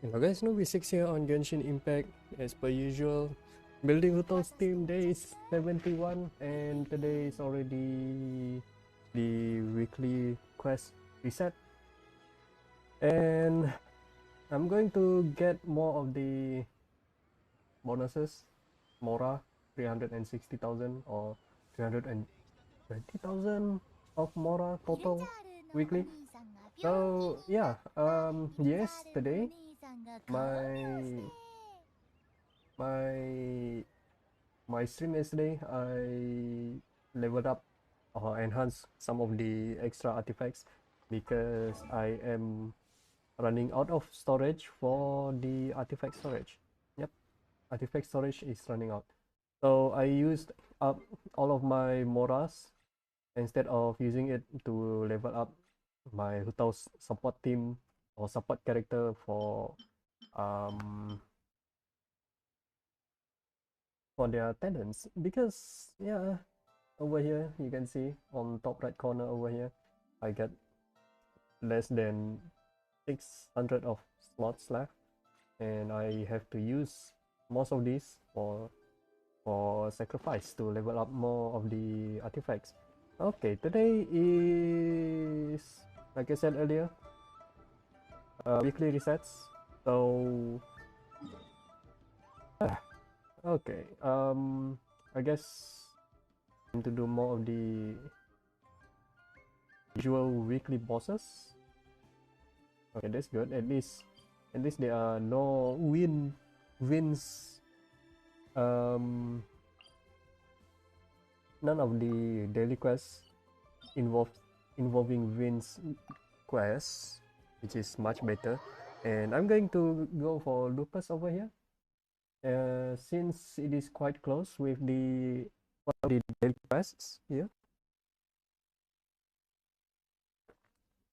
Hello guys, Novi6 here on Genshin Impact. As per usual, building Hu Tao's team. Day is 71 and today is already the weekly quest reset. And I'm going to get more of the bonuses. Mora, 360,000 or 320,000 of Mora total weekly. So yeah, yesterday my my stream yesterday, I leveled up or enhanced some of the extra artifacts because I am running out of storage for the artifact storage. Yep, artifact storage is running out. So I used up all of my moras instead of using it to level up my Hu Tao's support team or support character um for their talents, because yeah, over here you can see on top right corner over here I got less than 600 of slots left and I have to use most of these for sacrifice to level up more of the artifacts. Okay, today is, like I said earlier, weekly resets. So okay, I guess to do more of the usual weekly bosses. Okay, that's good. At least there are no wins. None of the daily quests involving wins quests, which is much better. And I'm going to go for Lupus over here. Since it is quite close with the one of the daily quests here.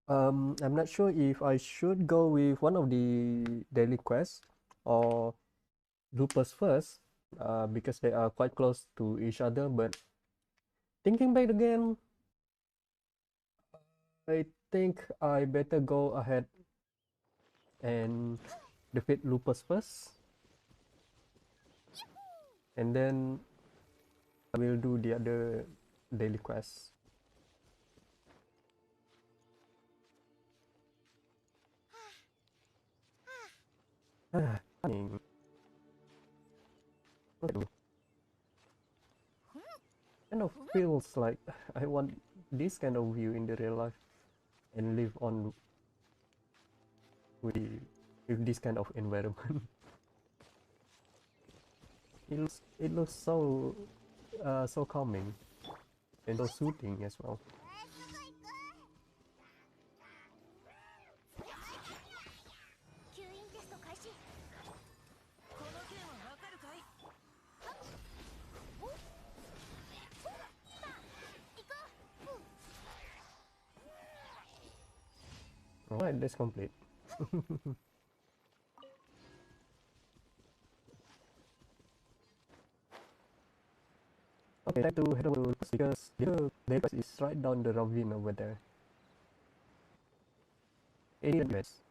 I'm not sure if I should go with one of the daily quests or Lupus first, because they are quite close to each other. But thinking back again, I think I better go ahead and defeat Lupus first, and then I will do the other daily quests. Kind of feels like I want this kind of view in the real life and live on with this kind of environment. it looks so so calming and so soothing as well. Alright, that's complete. Okay, time to head over because the base is right down the ravine over there. Any advice?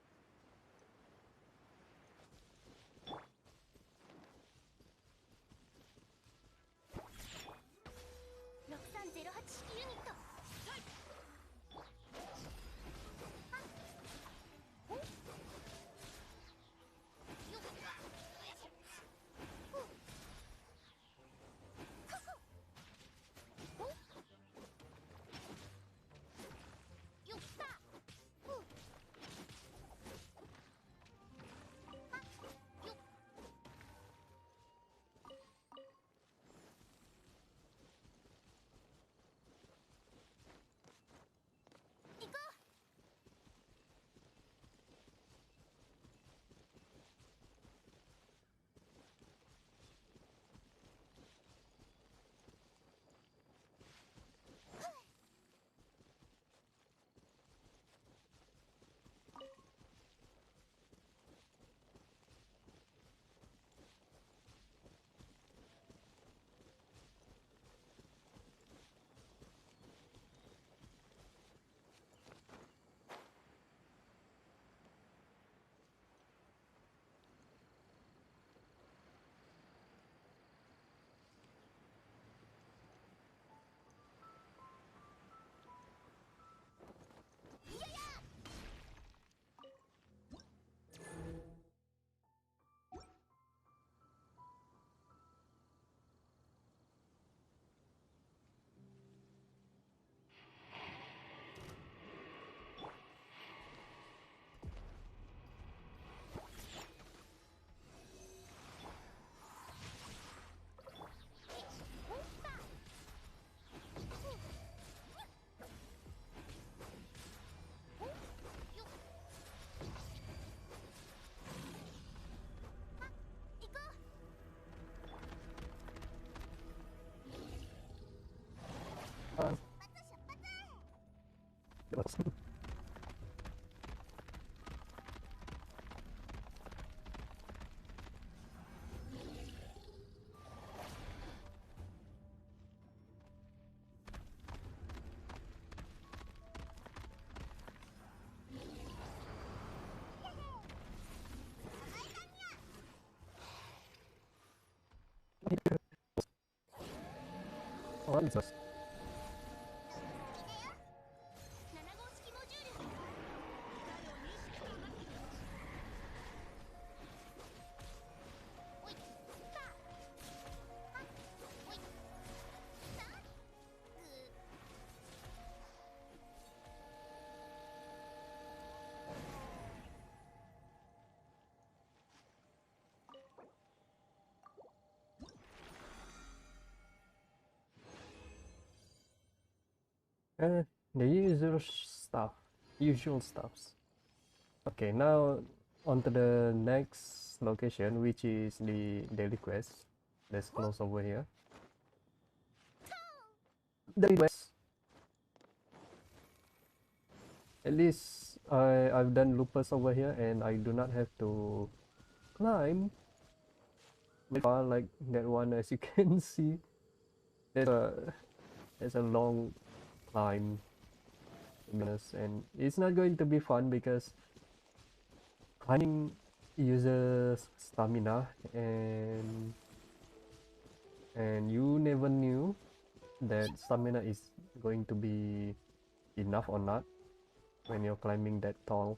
Oh, Jesus. The usual stuffs. Okay, now on to the next location, which is the daily quest. Let's close over here. Daily quest. At least I've done loopers over here, and I do not have to climb very far like that one. As you can see, there's a long climb, to be honest, and it's not going to be fun because climbing uses stamina, and you never knew that stamina is going to be enough or not when you're climbing that tall.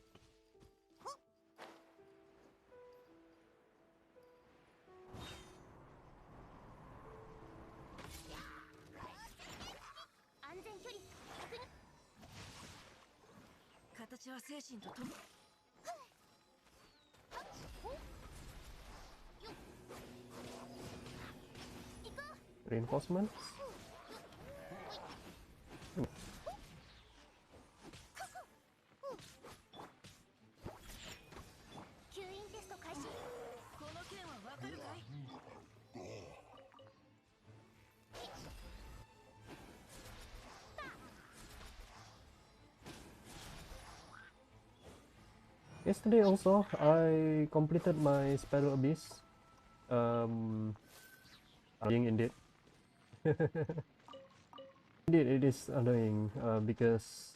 Reinforcements? Yesterday also, I completed my Spiral Abyss. Annoying indeed. Indeed, it is annoying because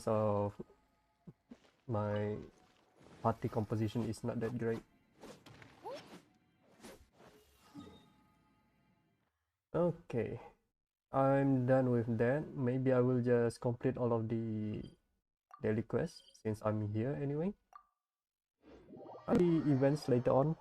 of my party composition is not that great. Okay, I'm done with that. Maybe I will just complete all of the daily quests since I'm here anyway. The events later on.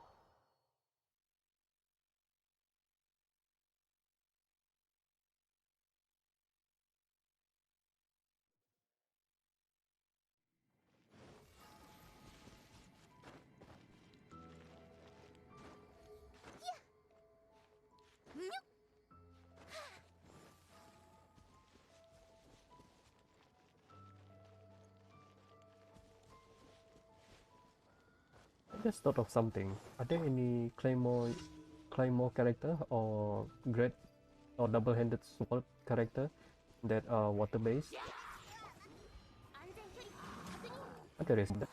I just thought of something. Are there any Claymore character or great or double-handed sword character that are water-based? There is that.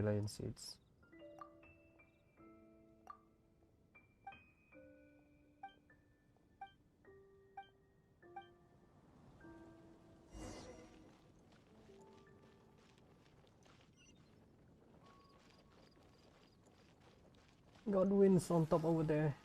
dandelion seeds. Got winds on top over there.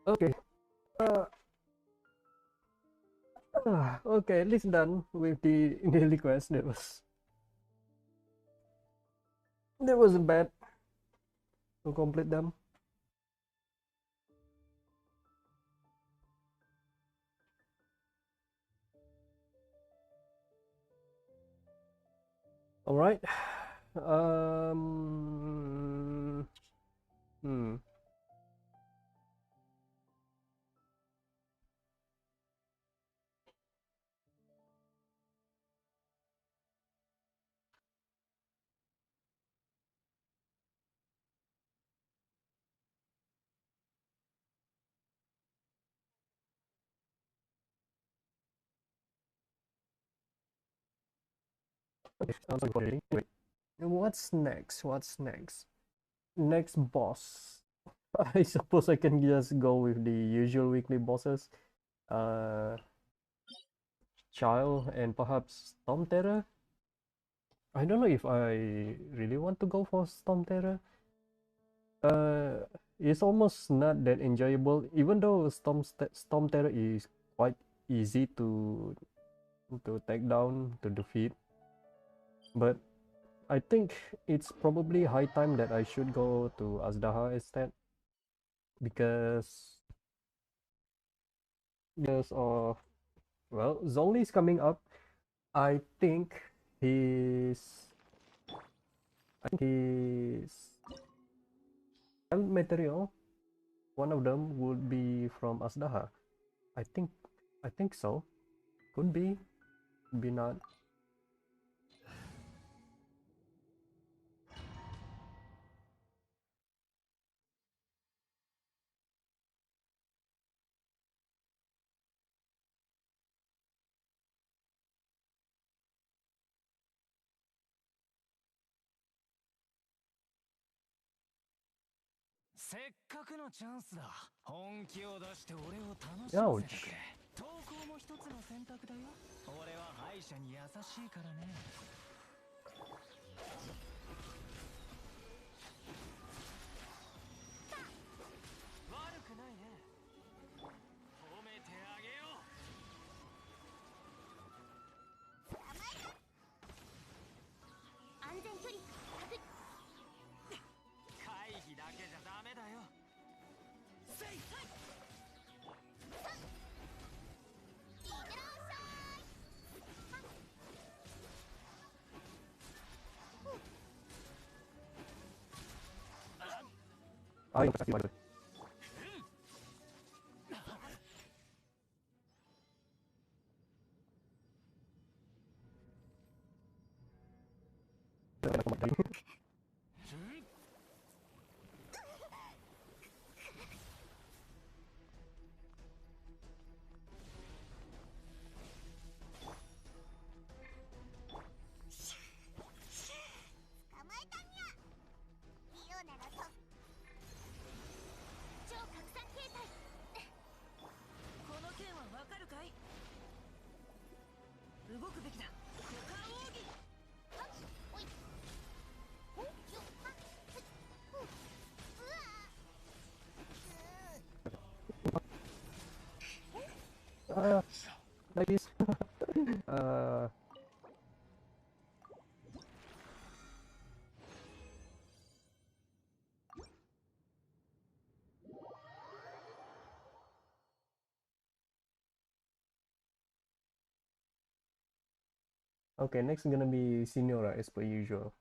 Okay. Okay, at least done with the daily quest. That was bad to complete them. All right. Hmm. Okay, sounds like waiting. Wait. What's next? What's next? Next boss. I suppose I can just go with the usual weekly bosses. Uh, Child and perhaps Storm Terror. I don't know if I really want to go for Storm Terror. It's almost not that enjoyable, even though Storm Terror is quite easy to take down, to defeat. But I think it's probably high time that I should go to Azdaha instead, because of, well, Zhongli is coming up. I think his his material, one of them would be from Azdaha. I think I think so. Could be not. Ouch. Ah, yang pasti ada. Ah, nice. Okay, next gonna be Signora as per usual.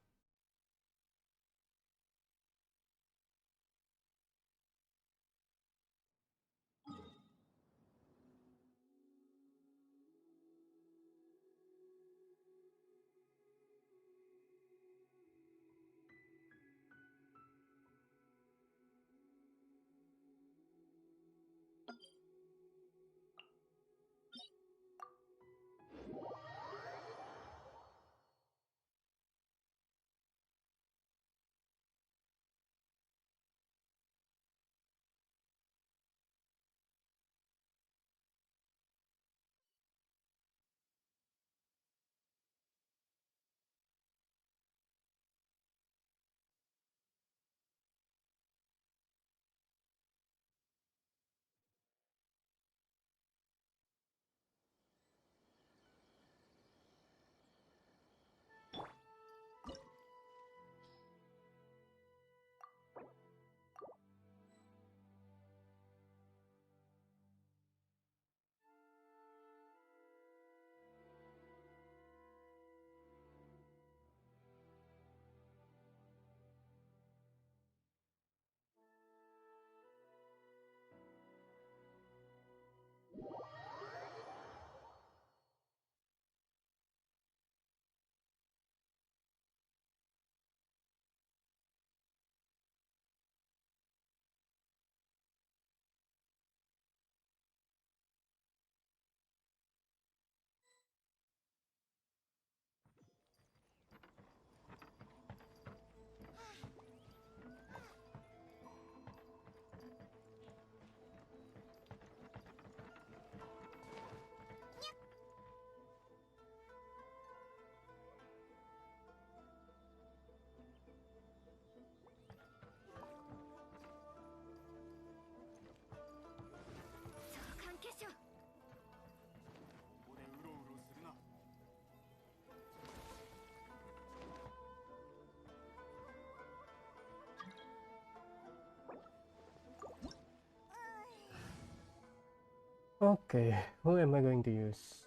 Okay, who am I going to use?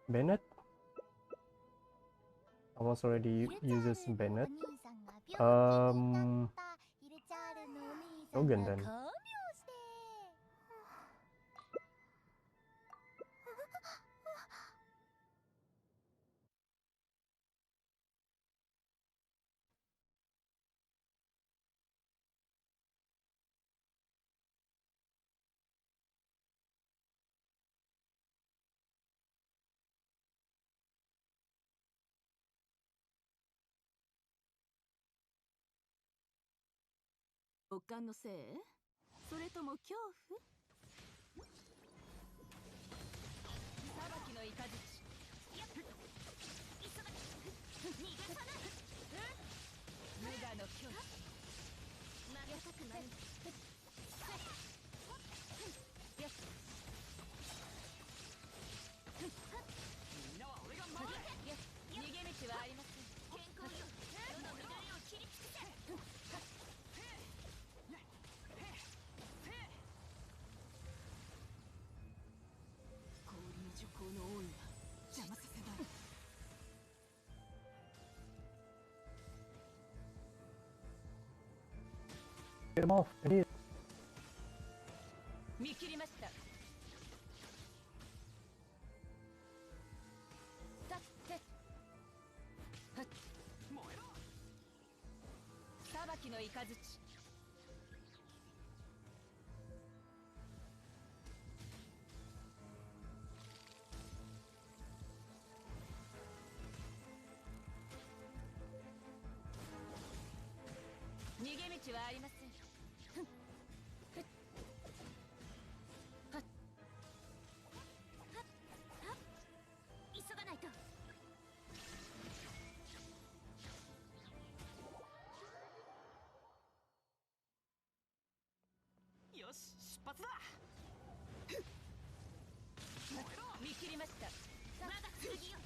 Bennett? Almost already uses Bennett. Logan then. Get him off. Idiot. 見切りました。さて、はっ、燃えろ。裁きの雷。逃げ道はありません。急がないと。よし、出発だ。見切りました。まだ次よ。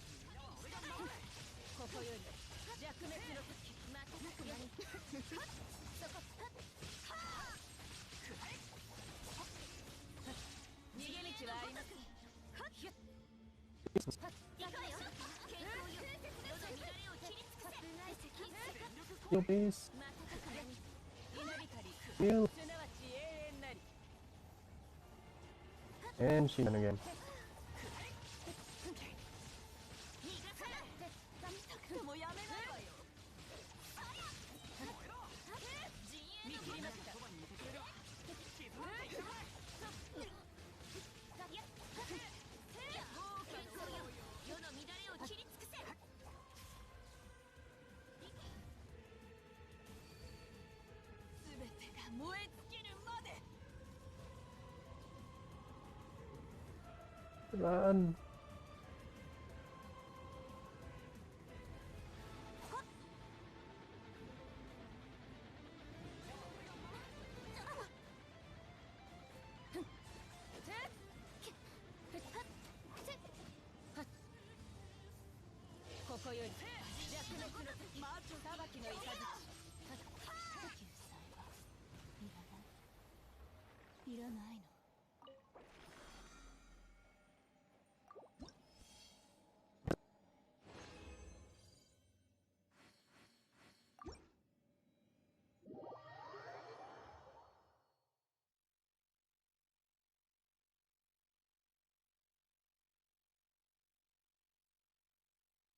ここより弱滅の時。またなくやり。そこ。逃げ道はありません。Heal, please. Heal. And she done again. Run.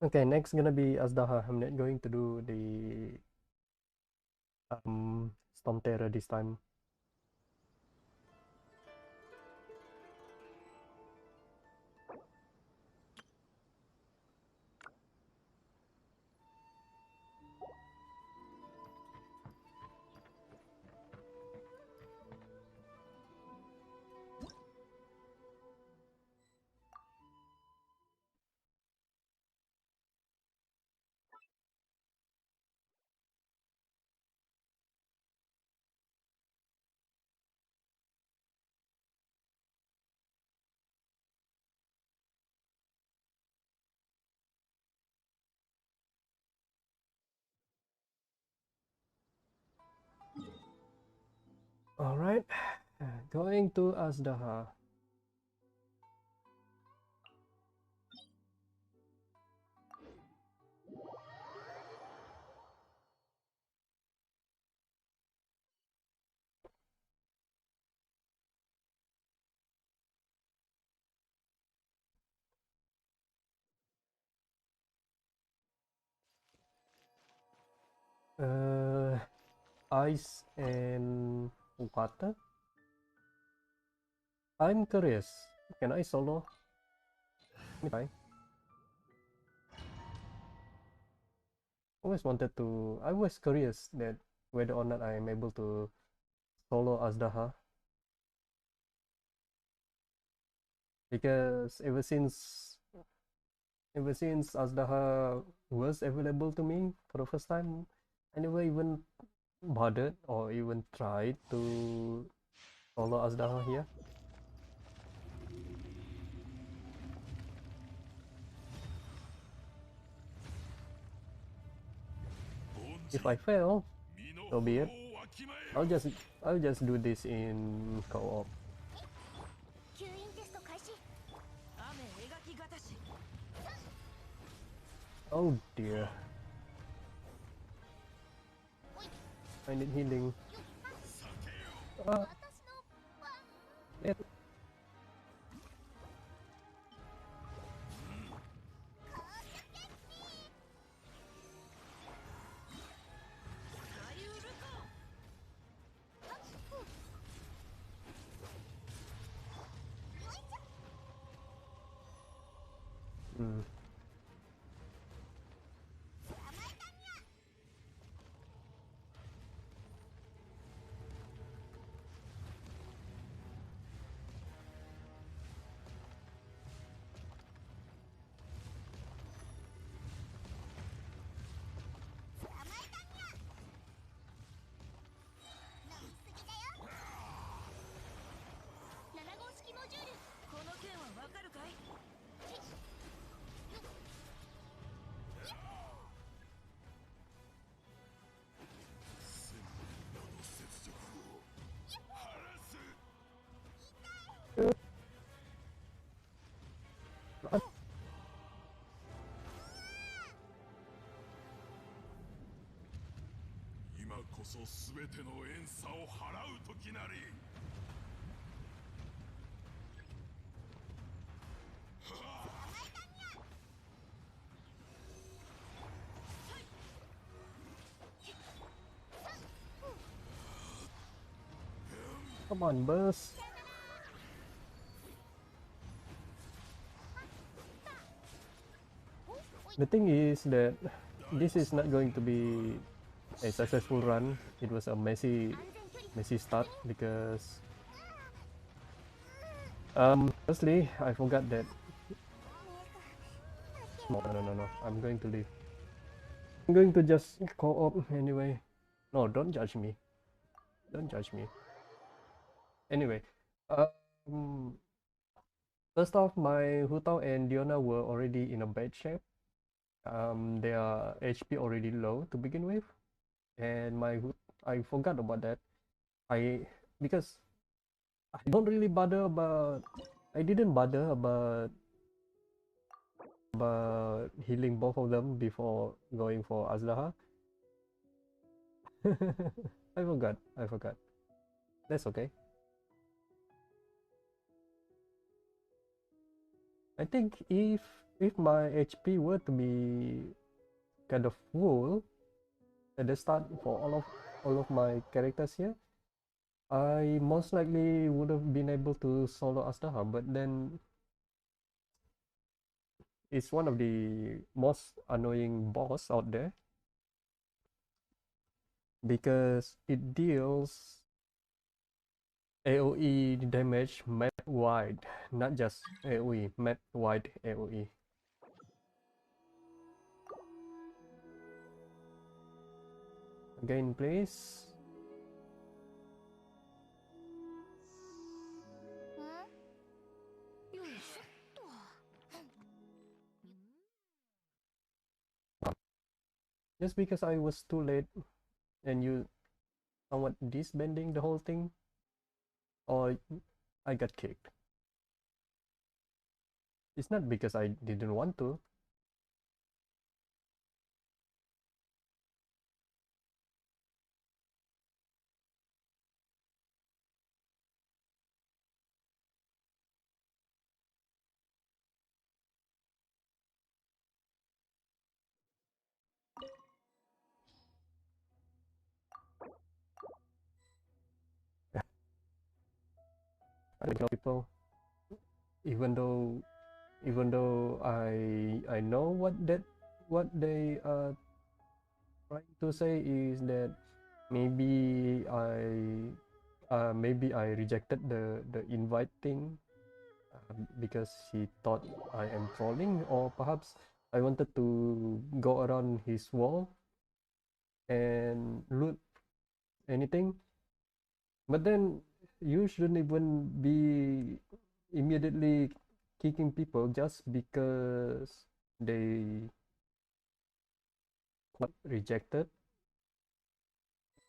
Okay, next gonna be Azdaha. I'm not going to do the Storm Terror this time. Alright, going to Azdaha. Ice and water. I'm curious. Can I solo? Let me try. I was curious that whether or not I am able to solo Azdaha. Because ever since Azdaha was available to me for the first time, I never even bothered or even tried to solo Azdaha here. If I fail, so be it. I'll just do this in co-op. Oh dear. I need healing. Uh, it, mm, uh, 今こそ全ての怨嗟を払う時なり。come on, burst. The thing is that this is not going to be a successful run. It was a messy start because firstly I forgot that. No, I'm going to leave. I'm going to just co-op anyway. No, don't judge me. Don't judge me. Anyway, first off, my Hu Tao and Diona were already in a bad shape. Their HP already low to begin with, and I forgot about that. Because I don't really bother about. I didn't bother about healing both of them before going for Azlaha. I forgot. I forgot. That's okay. I think if my HP were to be kind of full at the start for all of my characters here, I most likely would have been able to solo Astaha, but then it's one of the most annoying boss out there because it deals AoE damage map wide, not just AoE, map wide AoE. Again, please. Just because I was too late and you somewhat disbanding the whole thing, or I got kicked. It's not because I didn't want to. I know people, even though I know what they are trying to say is that maybe I rejected the invite thing because he thought I am trolling, or perhaps I wanted to go around his wall and loot anything. But then you shouldn't even be immediately kicking people just because they rejected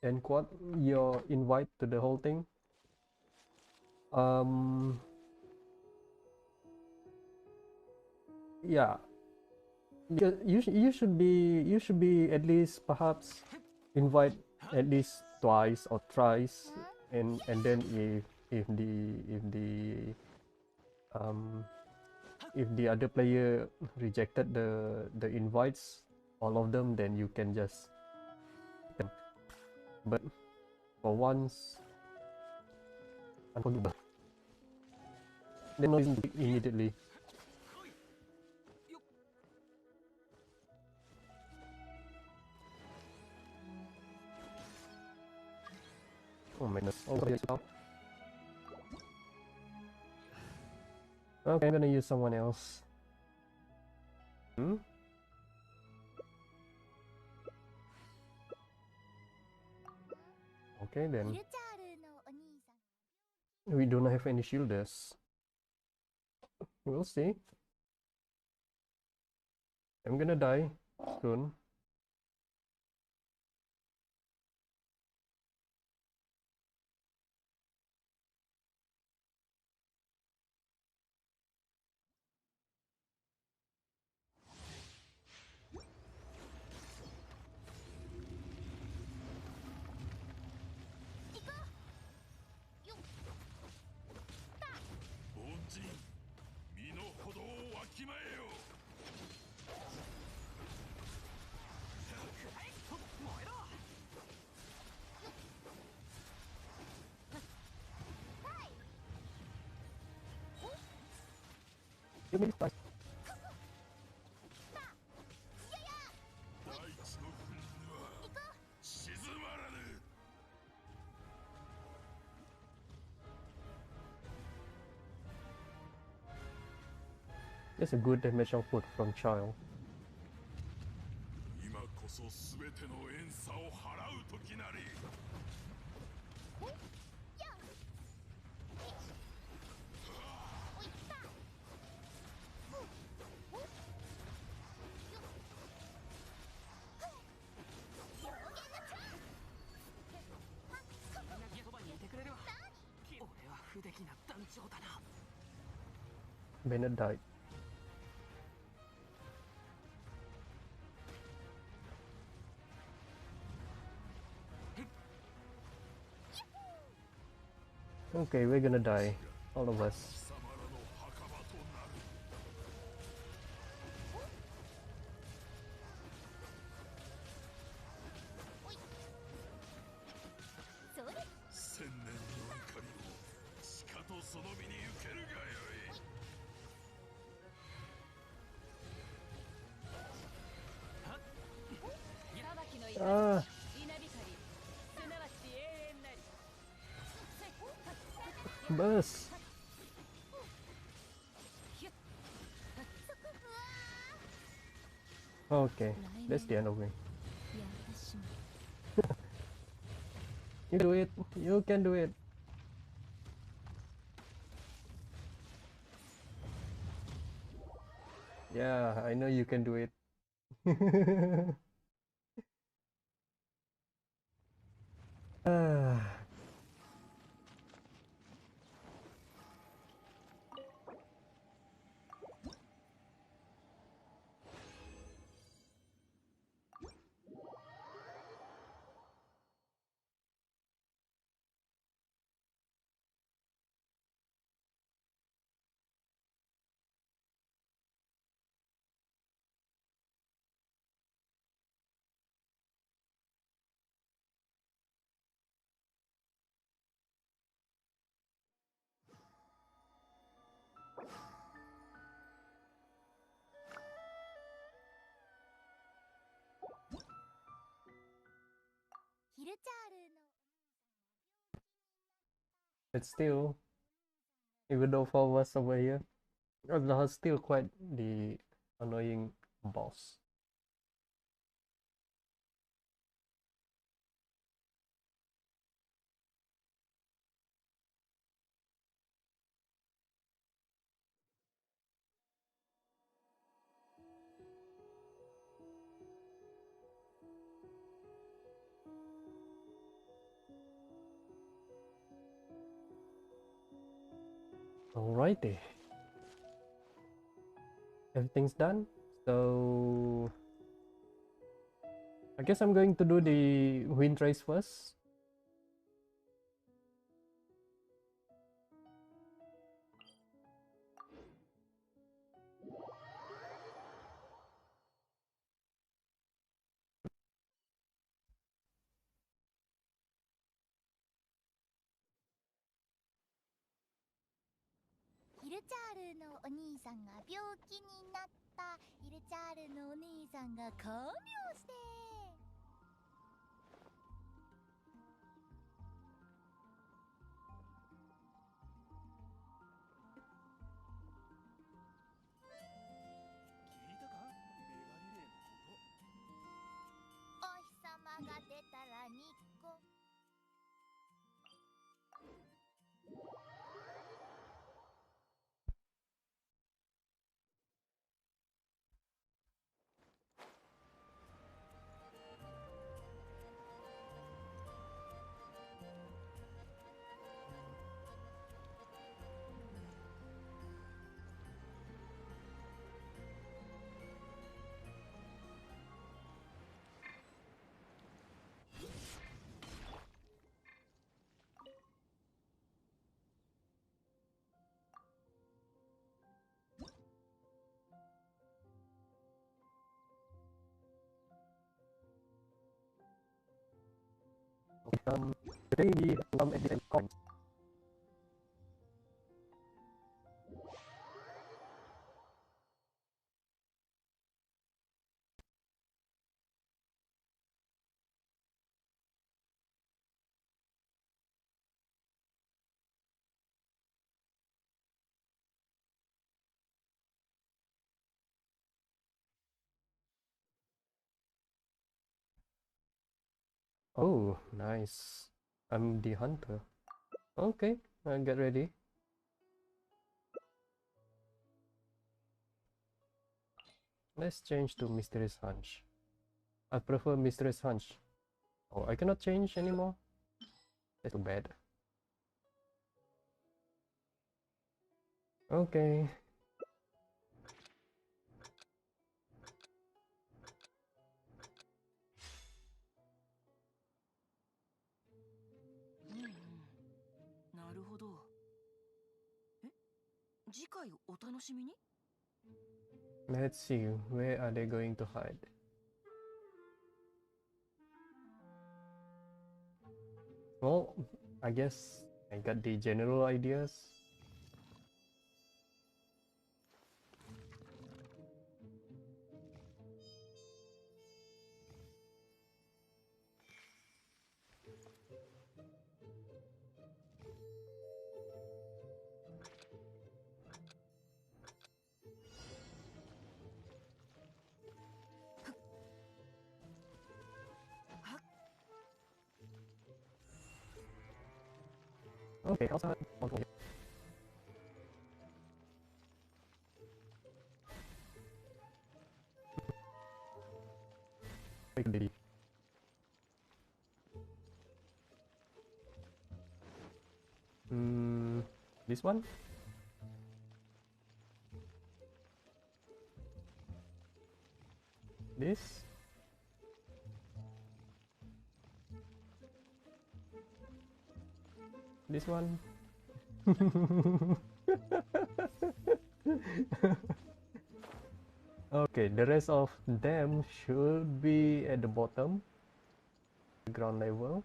and quote your invite to the whole thing. Yeah, because you should be at least perhaps invite at least twice or thrice and then if the um if the other player rejected the invites, all of them, then you can just them. But for once, unforgivable. Then no reason to pick immediately. Oh my goodness. Oh, sorry, Hu Tao. Okay, I'm gonna use someone else. Hmm? Okay ウ then. ルチャールのお兄さん We don't have any shielders. We'll see. I'm gonna die soon. You may be surprised. That's a good damage output from Child. 今こそ全ての怨嗟を払う時なり。Bennett died. Okay, we're gonna die. All of us. 貴様らの墓場となる。それ千年の怒りをしかとその身に受けるがよい。裁きの怒り Ah, 稲光すなわち永遠なり burst. Okay, that's the end of me. いや私も You do it. You can do it. Yeah, I know you can do it. Ah. But still, even though four of us over here, Azla's still quite the annoying boss. Alrighty. Everything's done. So I guess I'm going to do the windtrace first. ルチャールのお兄さんが病気になった。イルチャールのお兄さんが看病して。聞いたか、メガリレーのこと。お日様が出たらニッコ。Today we come at the coin. Oh, nice. I'm the hunter. Okay, I'll get ready. Let's change to Mysterious Hunch. I prefer Mysterious Hunch. Oh, I cannot change anymore? That's too bad. Okay. Let's see, where are they going to hide? Well, I guess I got the general ideas. Okay, outside. Okay. Big lady. This one? This? This one? Okay, the rest of them should be at the bottom, ground level.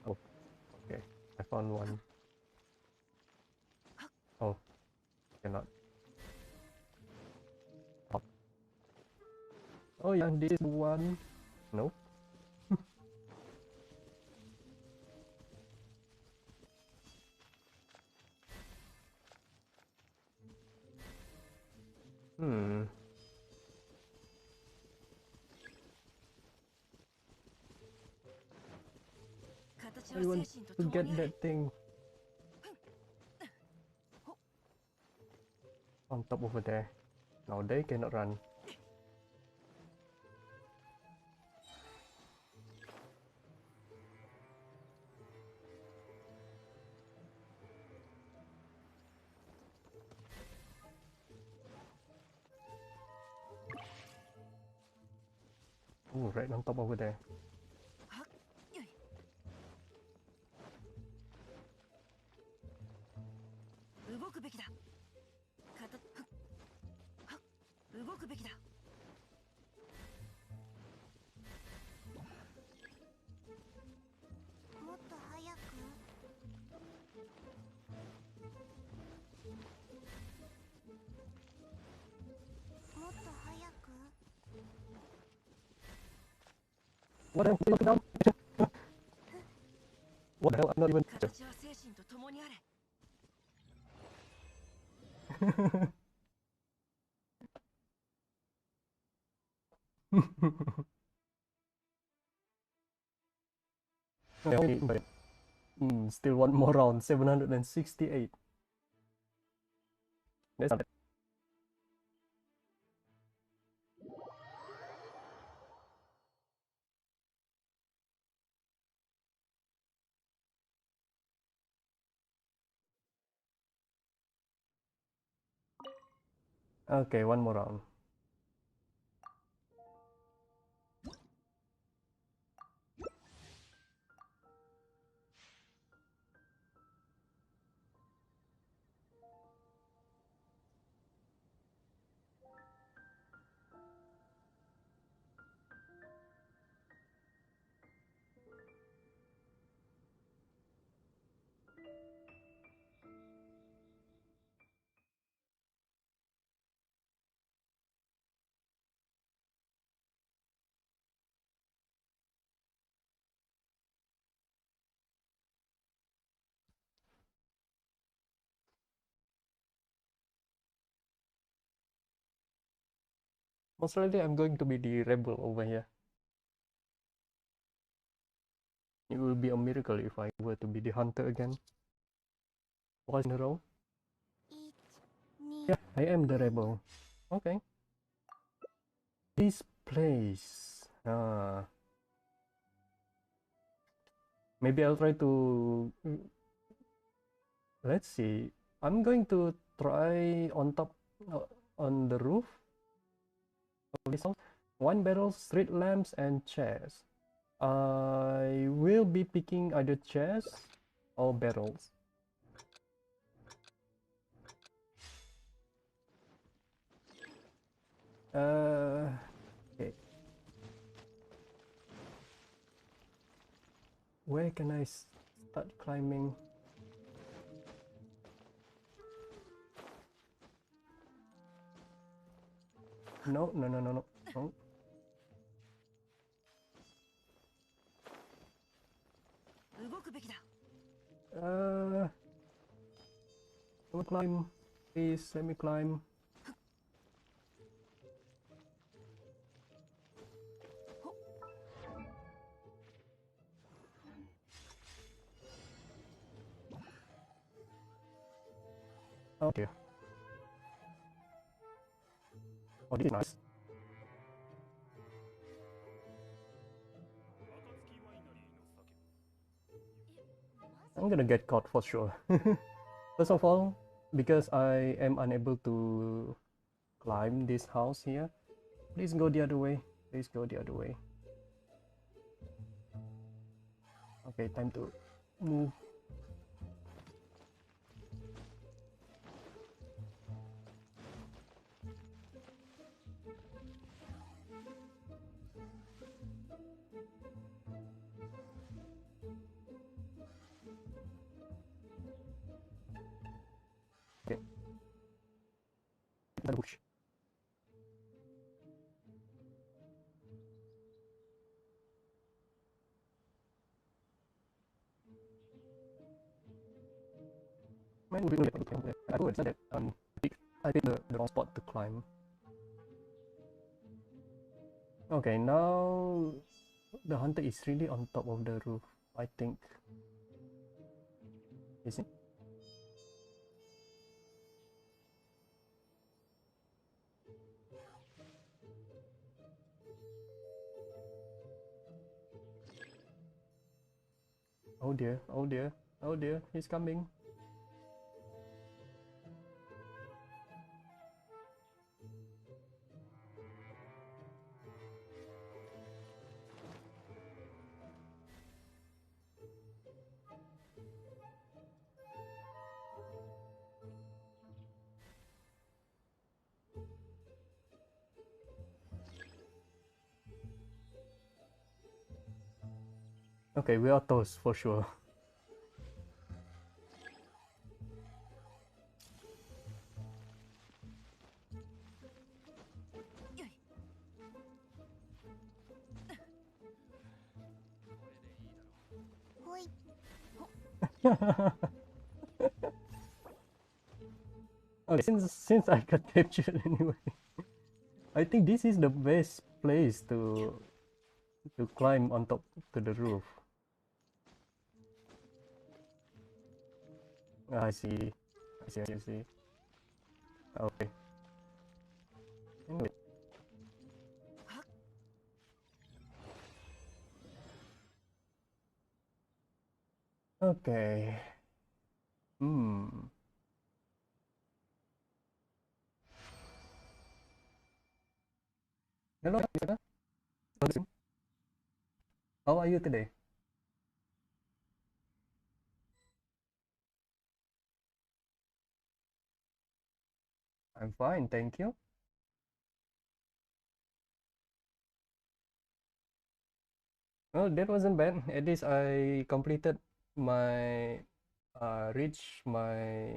Oh, okay, I found one. Oh, cannot. Up. Oh yeah, this one. Nope. Hmm. I want to get that thing on top over there. Now they cannot run. Oh, right on top over there. What the hell? Down? What the hell? I'm not even. 形は精神と共にあれ。 Still one more round. 768. That's not bad. Okay, one more round. Most likely I'm going to be the rebel over here. It will be a miracle if I were to be the hunter again. Twice in a row. 1、2、 Yeah, I am the rebel. Okay. This place. Maybe I'll try to. Let's see. I'm going to try on top, on the roof of this house. Wine barrels, street lamps, and chairs. I will be picking either chairs or barrels. Okay. Where can I start climbing? No, no, no, no, no, no. 動くべきだ。 Let me climb. Please let me climb. Oh dear. Oh, this is nice. I'm gonna get caught for sure. First of all, because I am unable to climb this house here, please go the other way. Please go the other way. Okay, time to move. Okay. The bush. Man, we will get okay. I would say that I picked the wrong spot to climb. Okay, now the hunter is really on top of the roof, I think. Is it? Oh dear, oh dear, oh dear, he's coming. Okay, we are toast for sure. Okay, since I got captured anyway, I think this is the best place to climb on top to the roof. I see. I see. Okay. Anyway. Okay. Hmm. Hello, Jessica. How are you today? I'm fine, thank you. Well, that wasn't bad. At least I completed my reach my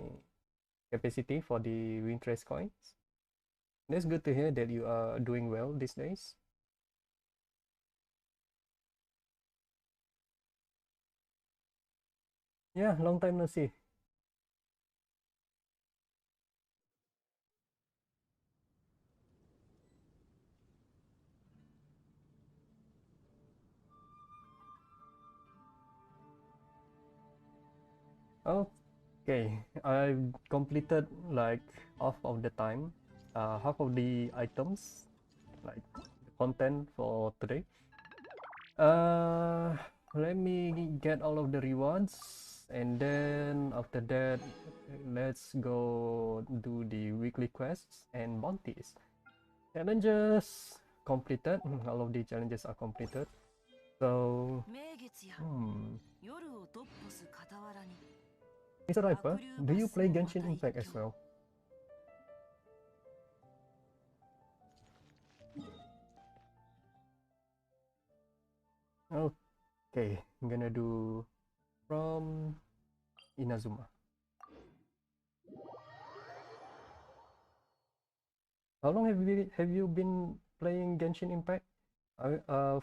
capacity for the windtrace coins. That's good to hear that you are doing well these days. Yeah, long time no see. Okay, I've completed like half of the time, half of the items, like the content for today. Uh, Let me get all of the rewards, and then after that, let's go do the weekly quests and bounties. Challenges completed. All of the challenges are completed. So, 名月や hmm. 夜をドッポす傍らに Mr. Riper, do you play Genshin Impact as well? Okay, I'm gonna do from Inazuma. How long have you been playing Genshin Impact?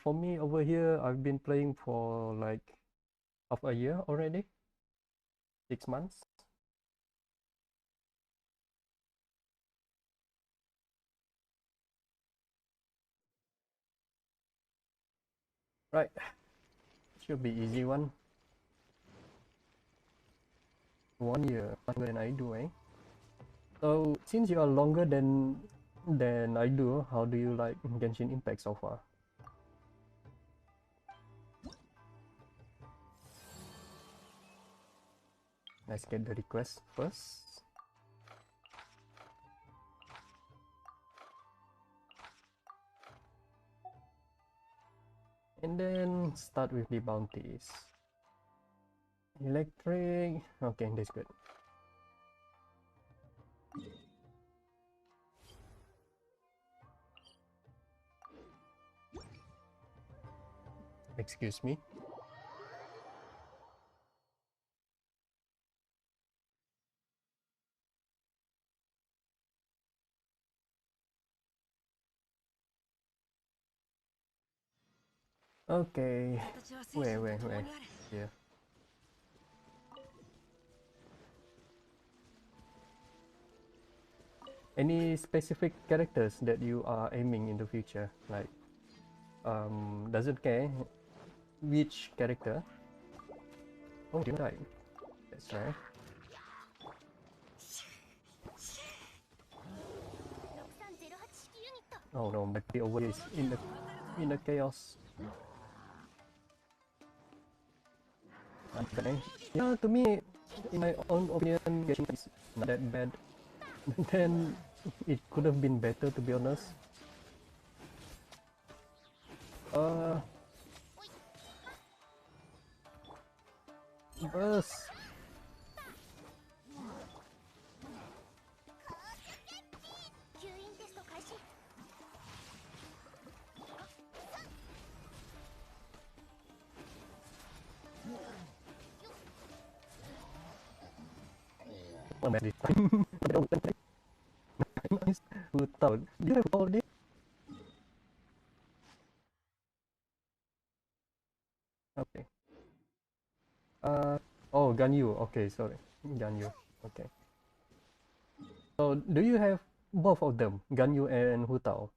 For me over here, I've been playing for like half a year already, 6 months. Right, should be easy one. 1 year, longer than I do, eh? So since you are longer than I do, how do you like Genshin Impact so far? Let's get the request first. And then start with the bounties. Electric, okay, that's good. Excuse me. Okay, 形は where, 精神 where, と共 where? にあれ Here. Any specific characters that you are aiming in the future? Like, doesn't care which character. Oh, you died. That's right. 6308式ユニット Oh no, but the over is in the chaos. Okay. Yeah, to me, in my own opinion, getting is not that bad. Then it could have been better, to be honest. Uh, Burst. 吸引テスト開始 One match this time. Nice. Hu Tao. Do you have all this? Okay. Oh, Ganyu. Okay, sorry. Ganyu. Okay. So, do you have both of them, Ganyu and Hu Tao?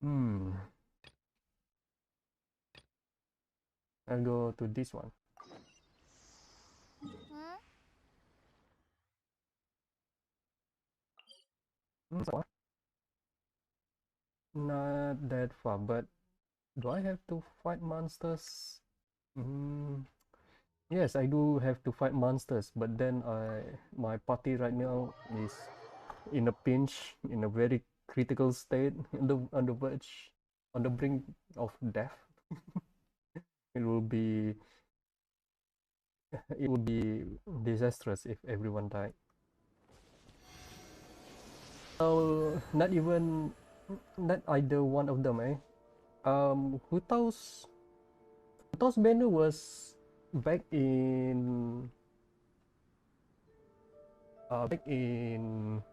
Hmm. I'll go to this one. ん So, not that far, but do I have to fight monsters? Hmm. Yes, I do have to fight monsters, but then my party right now is in a pinch, in a very critical state, on the verge, on the brink of death. It will be it would be disastrous if everyone died. So not either one of them, eh? Hu Tao's banner was back in back in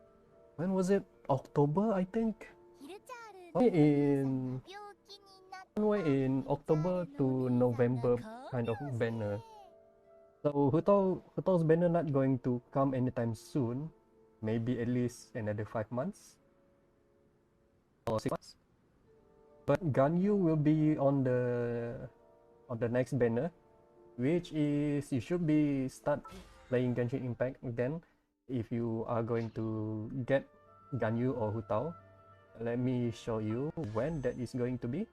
when was it? October, I think. ヒルチャール Somewhere のお兄さん in が病気になった somewhere in ヒルチャー October ル to のお兄さんが November 看 kind of 病 banner. して So Hu Tao's banner not going to come anytime soon. Maybe at least another 5 months or 6 months. But Ganyu will be on the next banner, which is you should be start playing Genshin Impact then if you are going to get Ganyu or Hu Tao. Let me show you when that is going to be.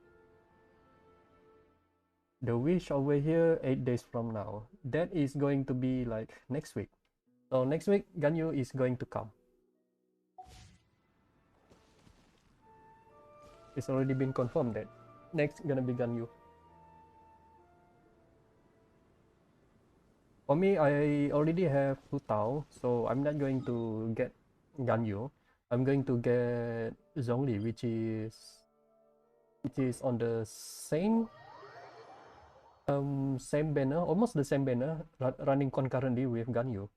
The wish over here 8 days from now. That is going to be like next week. So next week Ganyu is going to come. It's already been confirmed that next gonna be Ganyu. For me, I already have Hu Tao, so I'm not going to get Ganyu. I'm going to get Zhongli, which is on the same banner, almost the same banner, running concurrently with Ganyu.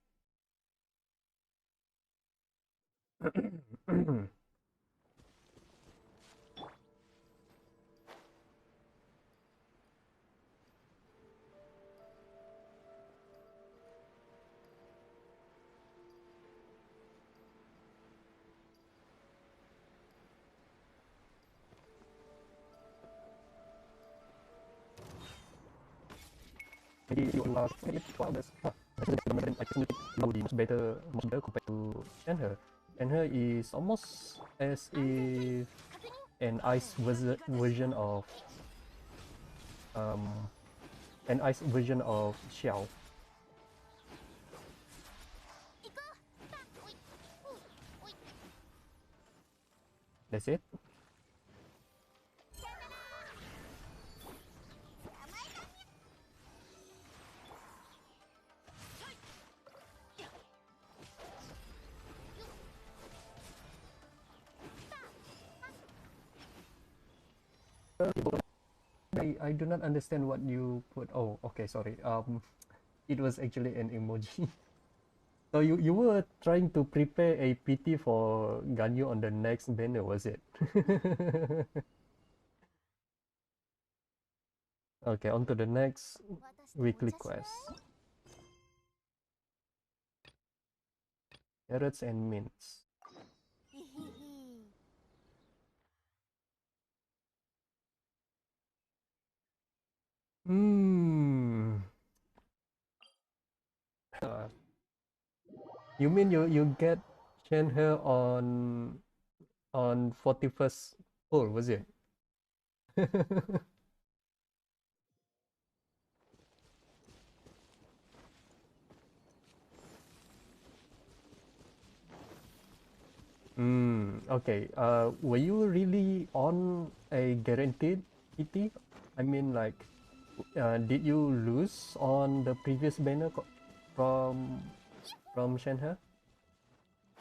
Maybe you are maybe 2 hours. I think much better compared to Shenhe. Shenhe is almost as if an ice version of um an ice version of Xiao. 行こうパおいおいおい That's it. I do not understand what you put. Oh, okay, sorry. It was actually an emoji. So you were trying to prepare a PT for Ganyu on the next banner, was it? Okay, on to the next 私とお weekly 茶しない quest. Carrots and mints. へへへ Hmm. Uh, you mean you get Shenhe on 41st floor, was it? Okay. Were you really on a guaranteed PT? I mean, like, did you lose on the previous banner from Shenhe?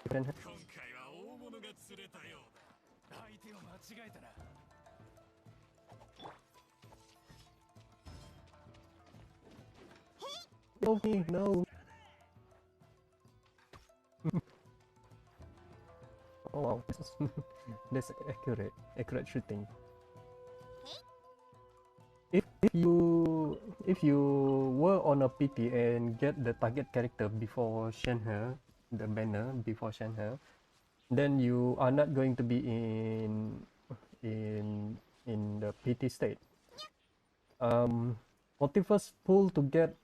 Shenhe? 今回は大物が釣れたようだ。相手を間違えたな。No, no. Oh wow, that's accurate shooting. if you were on a PT and get the target character before Shenhe, the banner before Shenhe, then you are not going to be in in the PT state. 41st pull to get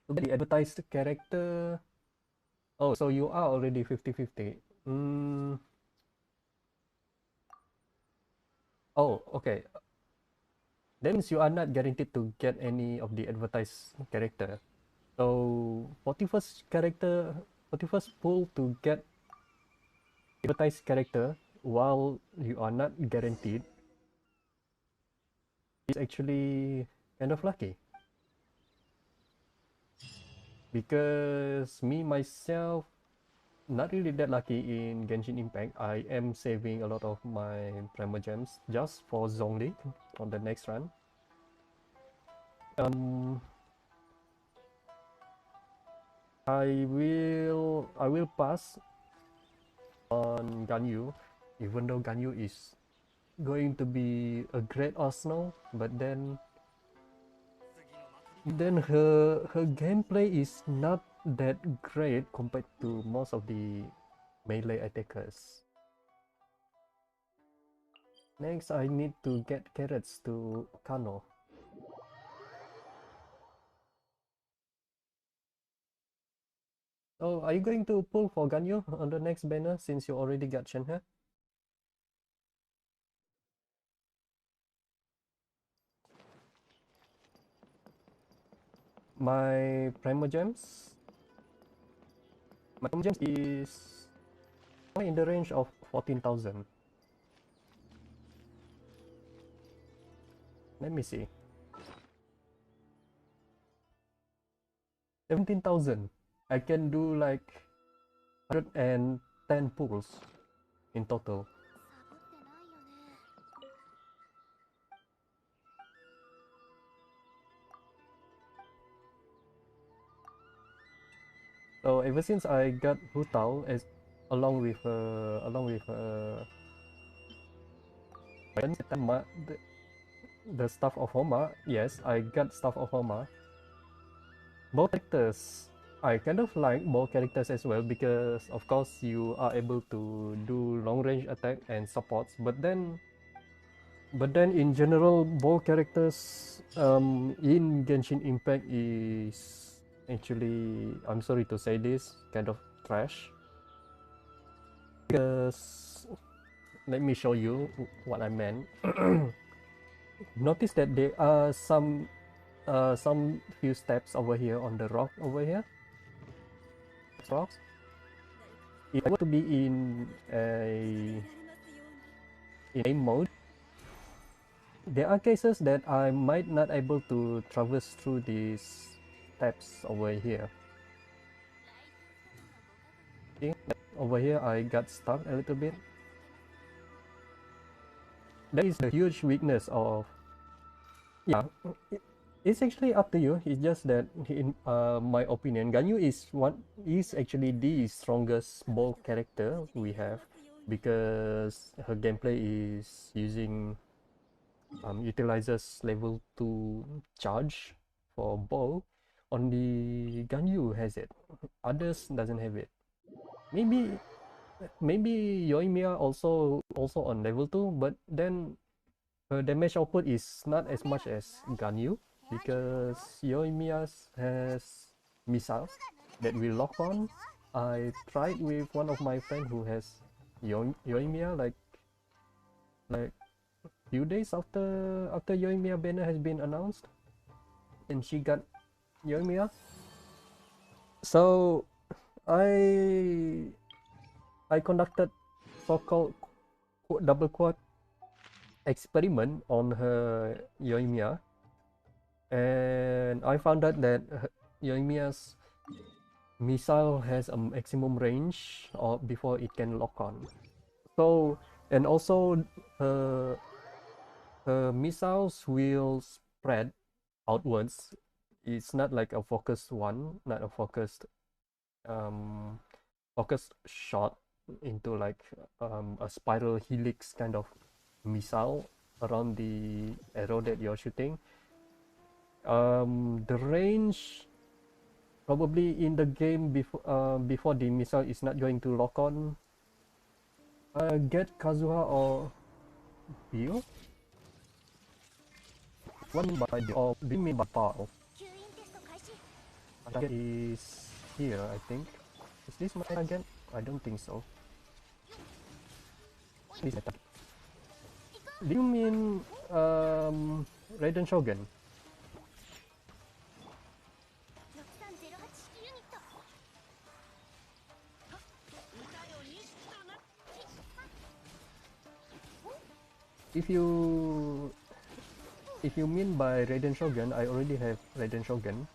the advertised character. Oh, so you are already 50-50. Oh, okay. That means you are not guaranteed to get any of the advertised character. So 41st pull to get advertised character while you are not guaranteed is actually kind of lucky. Because me myself not really that lucky in Genshin Impact. I am saving a lot of my Primo Gems just for Zhongli on the next run. I will pass on Ganyu, even though Ganyu is going to be a great arsenal, but then her gameplay is not that great compared to most of the melee attackers. Next, I need to get carrots to Kano. Oh, are you going to pull for Ganyu on the next banner since you already got Shenhe? My Primogems? My Primogems is in the range of 14,000. Let me see. 17,000. I can do like 110 pulls in total. So ever since I got Hu Tao as along with the staff of Homa, yes, I got staff of Homa. Both characters, I kind of like both characters as well because of course you are able to do long range attack and supports, but then in general both characters in Genshin Impact is actually, I'm sorry to say this, kind of trash. Because let me show you what I meant. Notice that there are some few steps over here on the rock over here. Rocks. If I were to be in game mode, there are cases that I might not able to traverse through these steps over here. See, over here I got stuck a little bit. That is the huge weakness of, yeah. It's actually up to you. It's just that in my opinion, Ganyu is actually the strongest ball character we have because her gameplay is using utilizes level 2 charge for ball. Only Ganyu has it. Others doesn't have it. Maybe Yoimiya also on level 2, but then her damage output is not as much as Ganyu because Yoimiya has missiles that will lock on. I tried with one of my friend who has Yoimiya like few days after Yoimiya banner has been announced, and she got Yoimiya. So I conducted so-called double quad experiment on her Yoimiya, and I found out that Yoimiya's missile has a maximum range or before it can lock on. So, and also her missiles will spread outwards. It's not like a focused one, not a focused shot into like a spiral helix kind of missile. around the arrow that you're shooting. The range probably in the game before the missile is not going to lock on. Get Kazuha or Bill? One by the or do you mean by Pao? 吸引テスト開始。 Target is here, I think. Is this my target? I don't think so. This is my target. Do you mean Raiden Shogun? 6308式ユニット。歌よ錦とな。 If you mean by Raiden Shogun, I already have Raiden Shogun.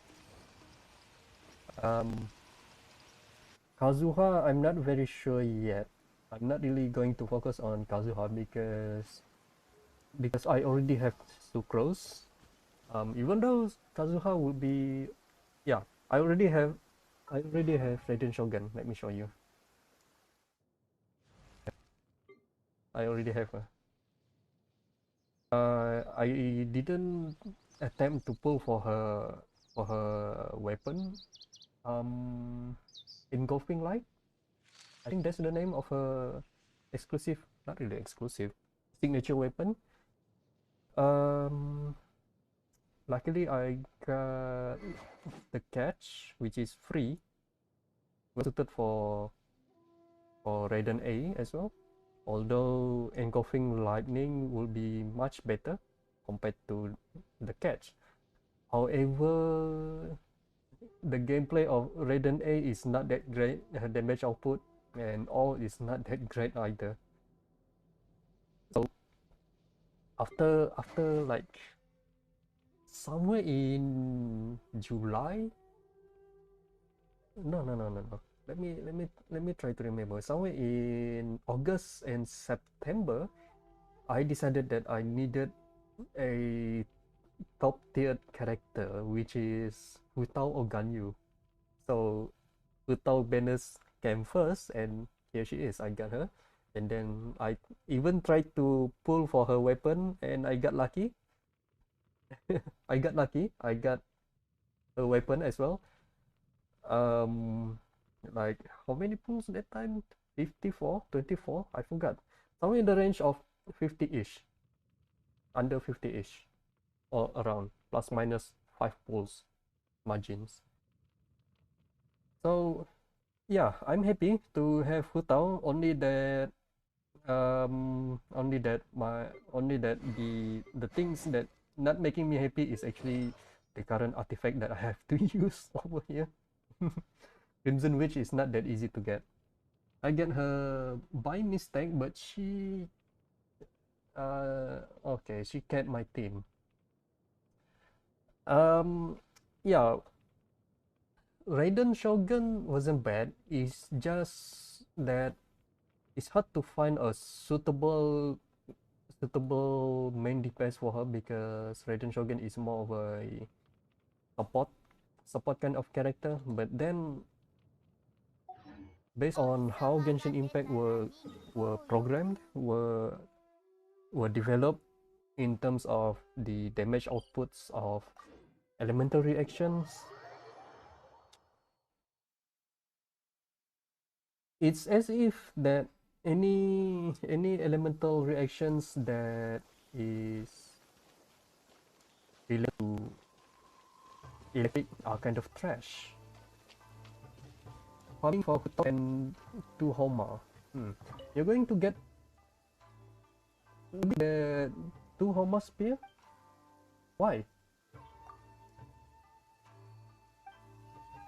Kazuha, I'm not very sure yet. I'm not really going to focus on Kazuha because I already have Sucrose. Even though Kazuha would be, yeah, I already have Raiden Shogun. Let me show you. I already have her. I didn't attempt to pull for her weapon. Engulfing Light. I think that's the name of her exclusive, not really exclusive, signature weapon. Luckily I got the catch, which is free, suited for Raiden A as well. Although engulfing lightning will be much better compared to the catch. However, the gameplay of Raiden A is not that great. Damage output and all is not that great either. So after like somewhere in July, no. Let me try to remember. Somewhere in August and September, I decided that I needed a top tier character, which is Hu Tao or Ganyu. So Hu Tao banners came first, and here she is. I got her, and then I even tried to pull for her weapon, and I got lucky. I got lucky. I got her weapon as well. Like how many pulls that time? 54, 24. I forgot. Somewhere in the range of 50-ish, under 50-ish, or around plus minus 5 pulls margins. So yeah, I'm happy to have Hu Tao. Only that the things that not making me happy is actually the current artifact that I have to use over here. Crimson Witch is not that easy to get. I get her by mistake, but she okay, she kept my team. Yeah, Raiden Shogun wasn't bad. It's just that it's hard to find a suitable main DPS for her because Raiden Shogun is more of a support kind of character. But then, based on how Genshin Impact were programmed, were developed in terms of the damage outputs of elemental reactions, it's as if that any elemental reactions that is related to electric are kind of trash. Farming for Hutok and 2 Homa. You're going to get the 2 Homa spear? Why?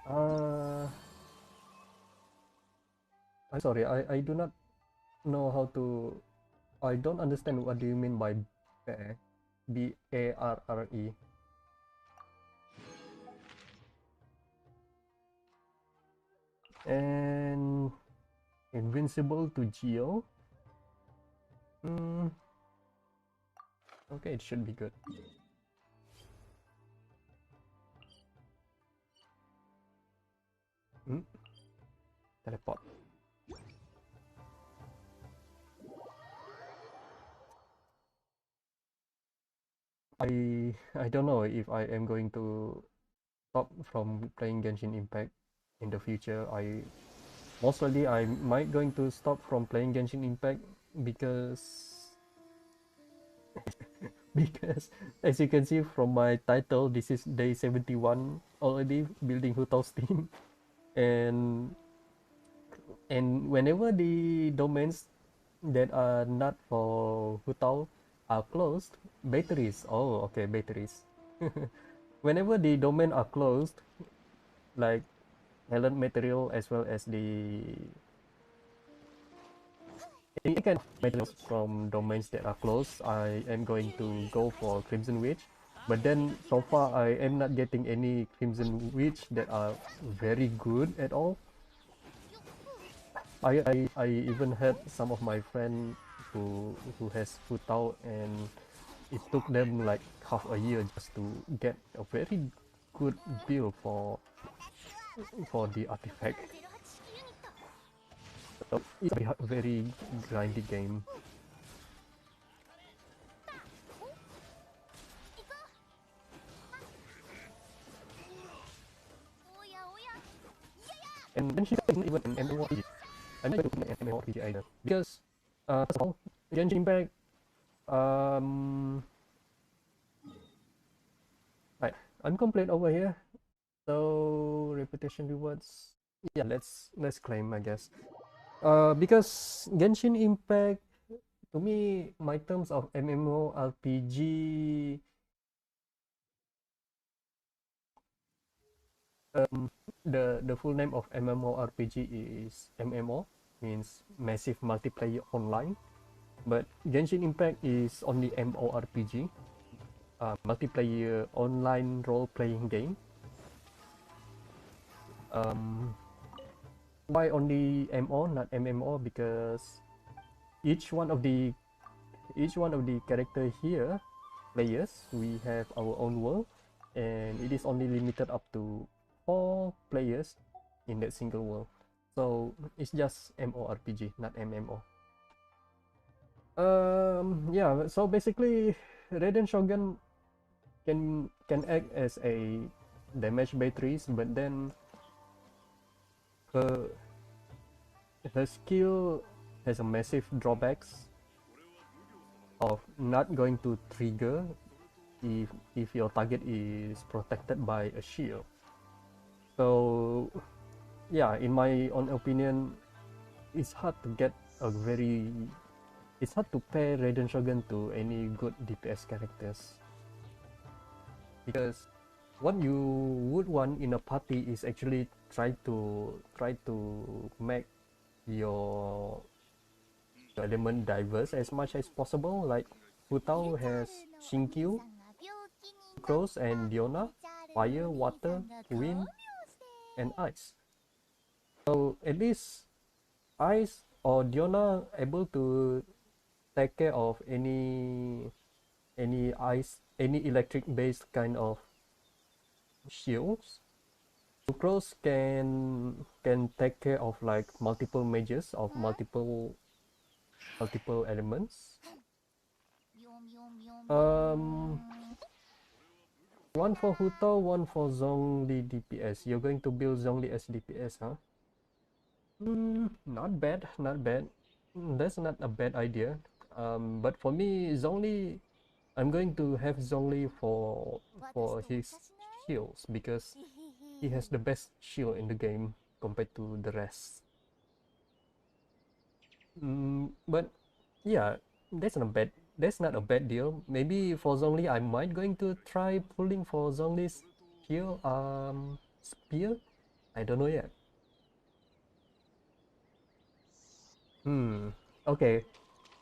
I'm sorry, I do not know how to. I don't understand what do you mean by bear. Barre. And invincible to Geo. Okay, it should be good. Teleport. I don't know if I am going to stop from playing Genshin Impact in the future. Most likely I might going to stop from playing Genshin Impact because because as you can see from my title, this is day 71 already building Hu Tao's team, and whenever the domains that are not for Hu Tao are closed, batteries. Oh, okay, batteries. Whenever the domain are closed, like talent material as well as the any kind of materials from domains that are closed, I am going to go for Crimson Witch. But then so far I am not getting any Crimson Witch that are very good at all. I even had some of my friend who has Hu Tao, and it took them like half a year just to get a very good build for the artifact. So it's a very grindy game. And Genshin Impact isn't even an MMORPG. I'm not going to play an MMORPG either because first of all, Genshin Impact right, I'm complete over here. So reputation rewards. Yeah, let's claim, I guess. Because Genshin Impact, to me, my terms of MMORPG, the full name of MMORPG is MMO, means massive multiplayer online. But Genshin Impact is only MORPG, multiplayer online role-playing game. Why only MO, not MMO? Because each one of the character here, players, we have our own world, and it is only limited up to 4 players in that single world. So it's just MORPG, not MMO. Yeah. So basically, Raiden Shogun can act as a damage batteries, but then her her skill has a massive drawbacks of not going to trigger if your target is protected by a shield. So yeah, in my own opinion, it's hard to get a very it's hard to pair Raiden Shogun to any good DPS characters, because what you would want in a party is actually try to make your element diverse as much as possible. Like Hu Tao has Shinkyu, Cross, and Diona, fire, water, wind, and ice. So at least ice or Diona able to take care of any ice, any electric based kind of shields. Sucrose can take care of like multiple mages of multiple elements. One for Hu Tao, one for Zhongli DPS. You're going to build Zhongli as DPS, huh? Not bad, not bad. That's not a bad idea. But for me, Zhongli, I'm going to have Zhongli for his shields because he has the best shield in the game compared to the rest. But yeah, that's not a bad deal. Maybe for Zhongli, I might going to try pulling for Zhongli's shield spear. I don't know yet. Okay.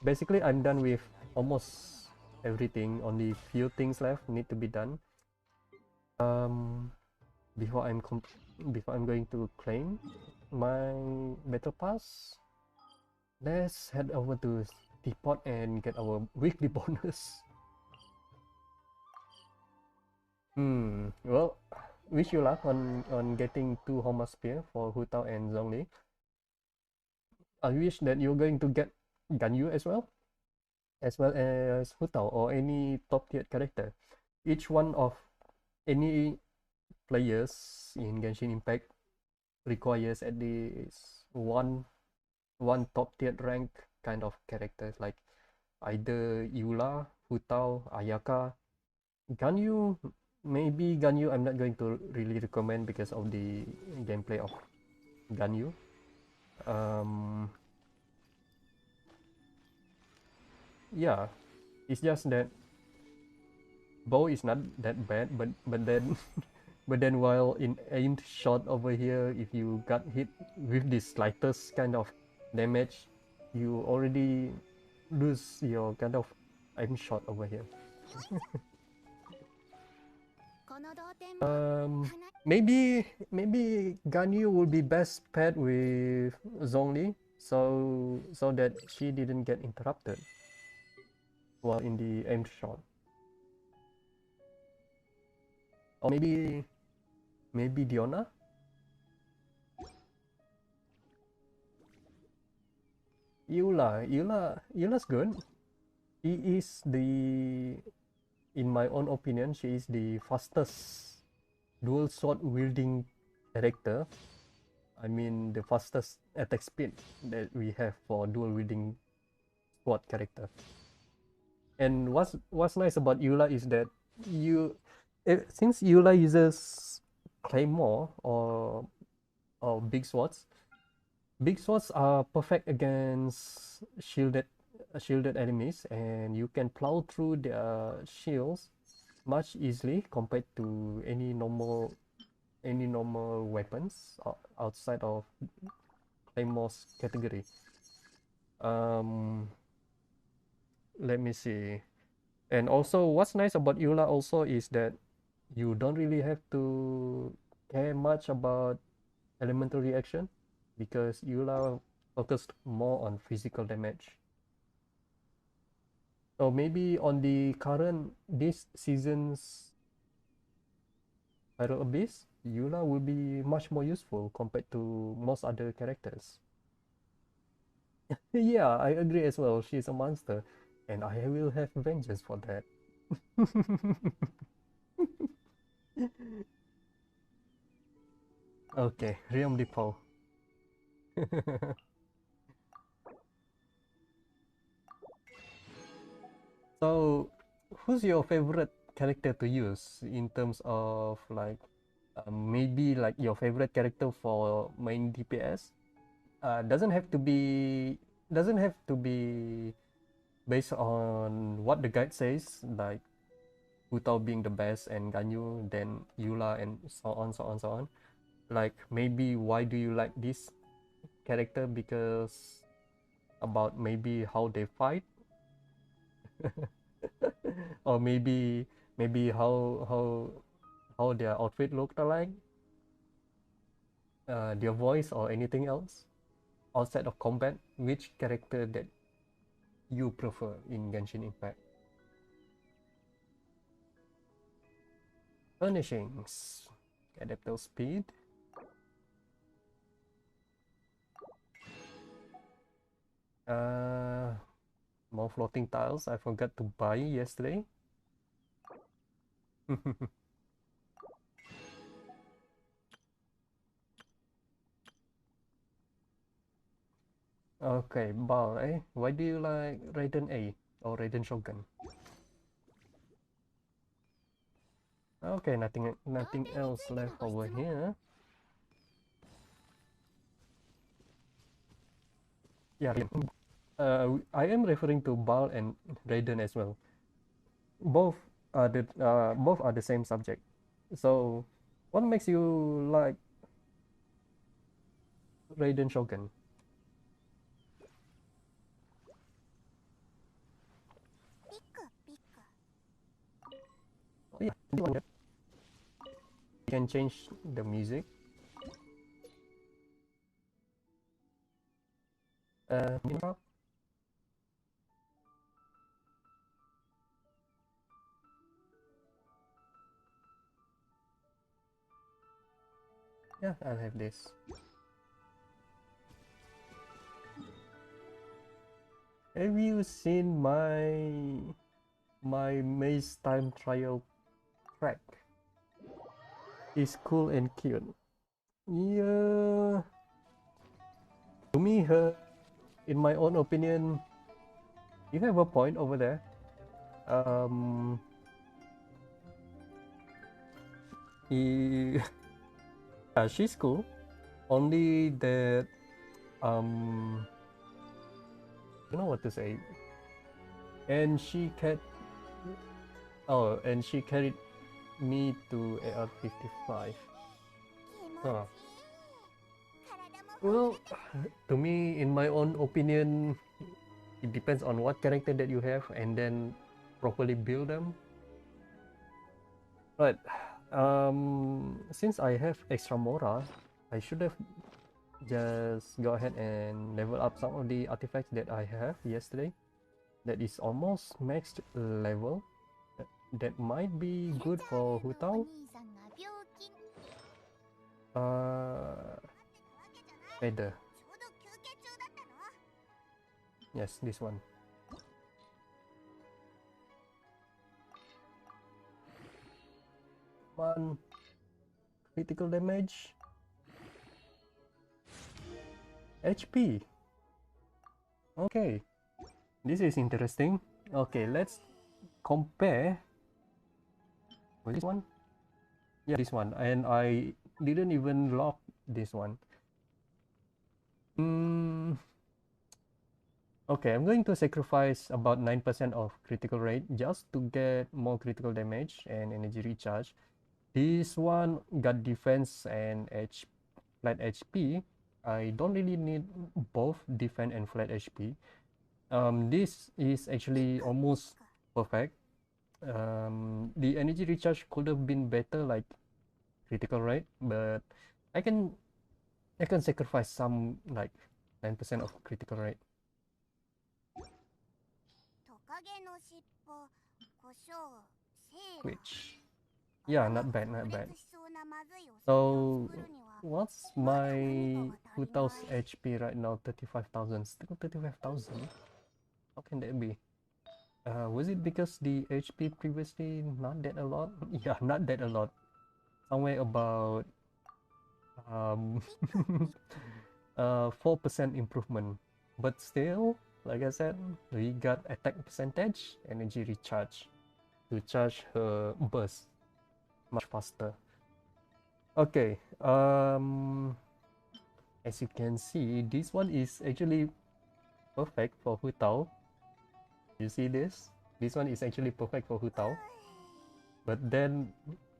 Basically, I'm done with almost everything. Only few things left need to be done. Before I'm going to claim my battle pass, let's head over to Teapot and get our weekly bonus. Well, wish you luck on getting 2 Homa Spear for Hu Tao and Zhongli. I wish that you're going to get Ganyu as well. as well as Hu Tao or any top tier character. Each one of any players in Genshin Impact requires at least one top tier rank kind of characters like either Eula, Hu Tao, Ayaka, Ganyu. Maybe Ganyu I'm not going to really recommend because of the gameplay of Ganyu. Yeah, it's just that bow is not that bad, but then but then while in aimed shot over here, if you got hit with the slightest kind of damage, you already lose your kind of aim shot over here. この同点も Maybe Ganyu would be best paired with Zhongli, so that she didn't get interrupted while in the aimed shot. Or maybe Diona. Eula's good. She is in my own opinion, she is the fastest dual sword wielding character. I mean, the fastest attack speed that we have for dual wielding sword character. And what's nice about Eula is that since Eula uses claymore or big swords, big swords are perfect against shielded enemies, and you can plow through their shields much easily compared to any normal weapons outside of Claymore's category. Let me see. And also, what's nice about Eula also is that you don't really have to care much about elemental reaction because Eula focused more on physical damage. So maybe on the current this season's Battle Abyss, Eula will be much more useful compared to most other characters. Yeah, I agree as well. She's a monster, and I will have vengeance for that. Okay, Realm Depot. So, who's your favorite character to use in terms of like maybe like your favorite character for main DPS? Doesn't have to be based on what the guide says, like Hu Tao being the best and Ganyu, then Eula and so on, so on, so on. Like maybe why do you like this character because about maybe how they fight or maybe how their outfit looked like, their voice or anything else outside of combat. Which character that you prefer in Genshin Impact? Furnishings, adaptable speed. More floating tiles I forgot to buy yesterday. Okay, Bal, eh? Why do you like Raiden A or Raiden Shogun? Okay, nothing else left over here. Yeah, I am referring to Bal and Raiden as well. Both both are the same subject. So, what makes you like Raiden Shogun? Oh, yeah, this one, yeah. You can change the music. Minimap. Yeah, I'll have this. Have you seen my maze time trial track? It's cool and cute. Yeah. To me, in my own opinion, you have a point over there. He, yeah, she's cool. Only that, you know what to say. And she can, oh, and she carried me to AR 55. Huh. Well, to me, in my own opinion, it depends on what character that you have and then properly build them. But since I have extra Mora, I should have just go ahead and level up some of the artifacts that I have yesterday. That is almost maxed level. That might be good for Hu Tao. Feather. Yes, this one. One critical damage. HP. Okay, this is interesting. Okay, let's compare with this one. Yeah, this one, and I didn't even lock this one. Okay, I'm going to sacrifice about 9% of critical rate just to get more critical damage and energy recharge. This one got defense and flat HP. I don't really need both defense and flat HP. This is actually almost perfect. The energy recharge could have been better, like critical rate, but I can sacrifice some, like 9% of critical rate. Which, yeah, not bad, not bad. So what's my Hu Tao's HP right now? 35,000. Still 35,000. How can that be? Was it because the HP previously not that a lot? Yeah, not that a lot. Somewhere about 4% improvement. But still, like I said, we got attack percentage, energy recharge to charge her burst much faster. Okay, as you can see, this one is actually perfect for Hu Tao. You see this? This one is actually perfect for Hu Tao. But then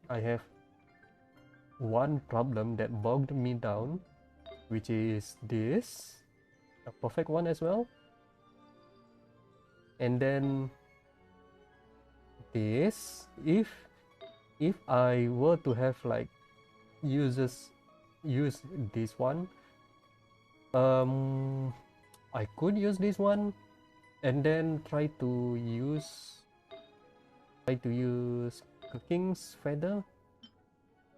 I have one problem that bogged me down, which is this, a perfect one as well. And then this, if I were to have like use this one, I could use this one and then try to use King's Feather.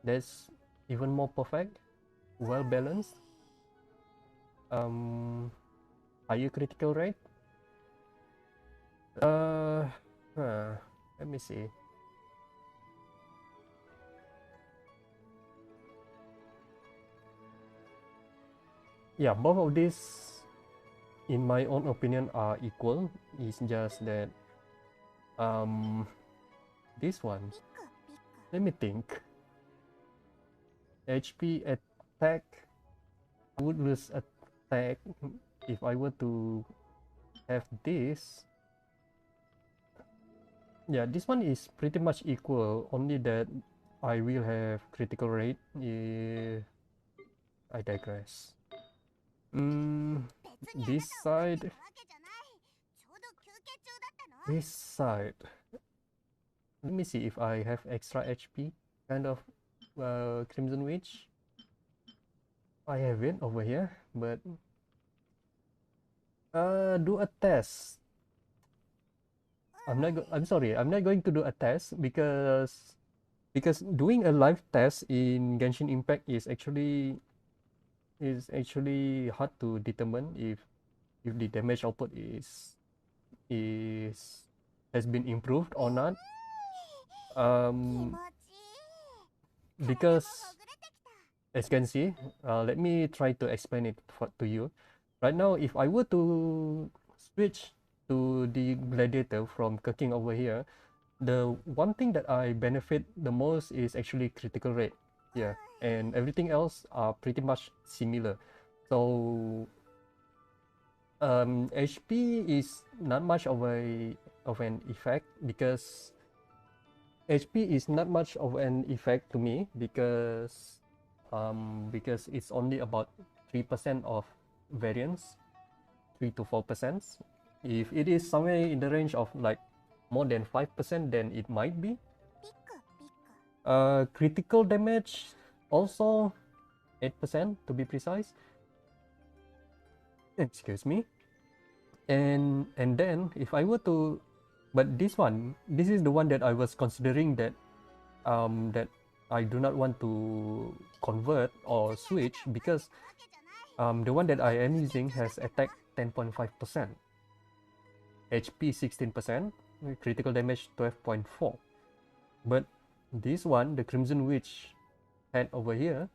That's even more perfect, well balanced, higher critical rate. Let me see. Yeah, both of these, in my own opinion, are equal. It's just that this one, let me think. HP attack, I would lose attack if I were to have this. Yeah, this one is pretty much equal, only that I will have critical rate. I digress. This side. This side. Let me see if I have extra HP. Kind of Crimson Witch. I have it over here, but do a test. I'm sorry, I'm not going to do a test because doing a live test in Genshin Impact is actually hard to determine if the damage output is is has been improved or not. 気持 Um, ちいい。体も because ほぐれてきた。 as you can see, let me try to explain it to you. Right now, if I were to switch to the gladiator from cooking over here, the one thing that I benefit the most is actually critical rate. Yeah, and everything else are pretty much similar. So HP is not much of an effect because HP is not much of an effect to me because it's only about 3% of variance, 3 to 4%. If it is somewhere in the range of like more than 5%, then it might be. ピクピク。 Critical damage also 8% to be precise. Excuse me. And then if I were to, but this is the one that I was considering that that I do not want to convert or switch because the one that I am using has attack 10.5%, HP 16%, critical damage 12.4. But this one, the Crimson Witch head over here,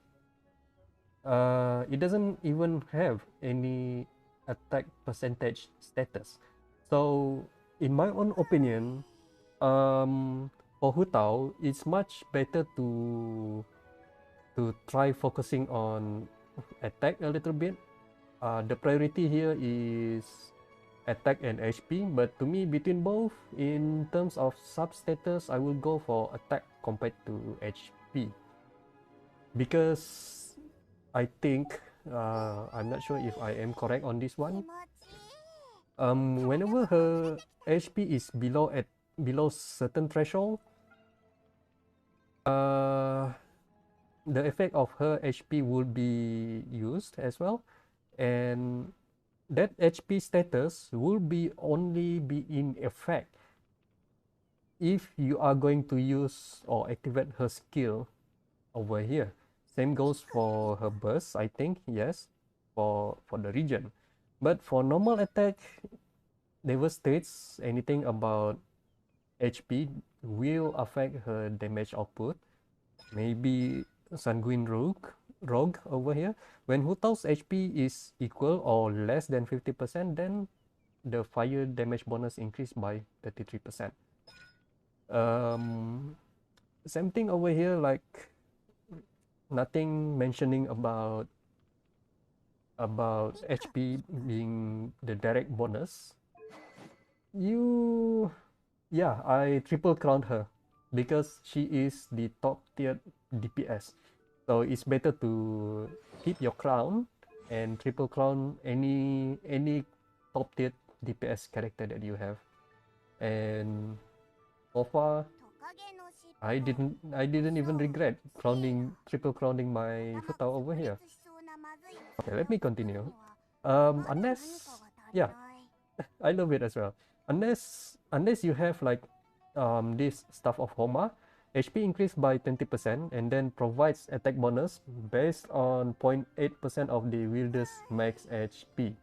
it doesn't even have any attack percentage status. So in my own opinion, for Hu Tao, it's much better to try focusing on attack a little bit. The priority here is attack and HP, but to me, between both, in terms of sub status, I will go for attack compared to HP because I think I'm not sure if I am correct on this 気 one. 持ちいい。 Whenever her HP is below certain threshold, the effect of her HP will be used as well, and that HP status will be only be in effect if you are going to use or activate her skill over here. Same goes for her burst, I think, yes, for the region. But for normal attack, never states anything about HP will affect her damage output. Maybe Sanguine Rogue over here. When Hu Tao's HP is equal or less than 50%, then the fire damage bonus increased by 33%. Same thing over here, like nothing mentioning about HP being the direct bonus. Yeah, I triple crowned her because she is the top tier DPS. So it's better to keep your crown and triple crown any top tier DPS character that you have. And so far, トカゲの尻 I 尾 didn't even regret triple crowning my 頭 Hu Tao が over 炸 here. 裂しそうなまずい Okay, let me continue. にはまだ何か Unless が足り yeah, ない I love it as well. Unless you have like this stuff of Homa, HP increased by 20% and then provides attack bonus based on 0.8% of the wielder's max HP.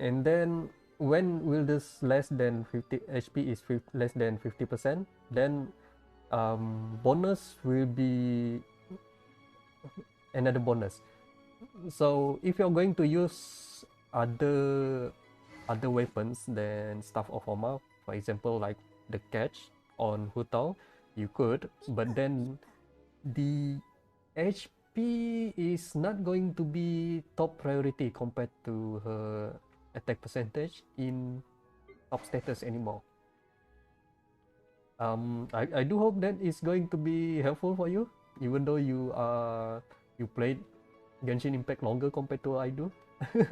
And then when wielder's less than 50 HP is less than 50%, then bonus will be another bonus. So if you're going to use other weapons than Staff of Homa, for example like the catch on Hu Tao, you could, but then the HP is not going to be top priority compared to her attack percentage in top status anymore. I do hope that is going to be helpful for you, even though you played Genshin Impact longer compared to I do. 別に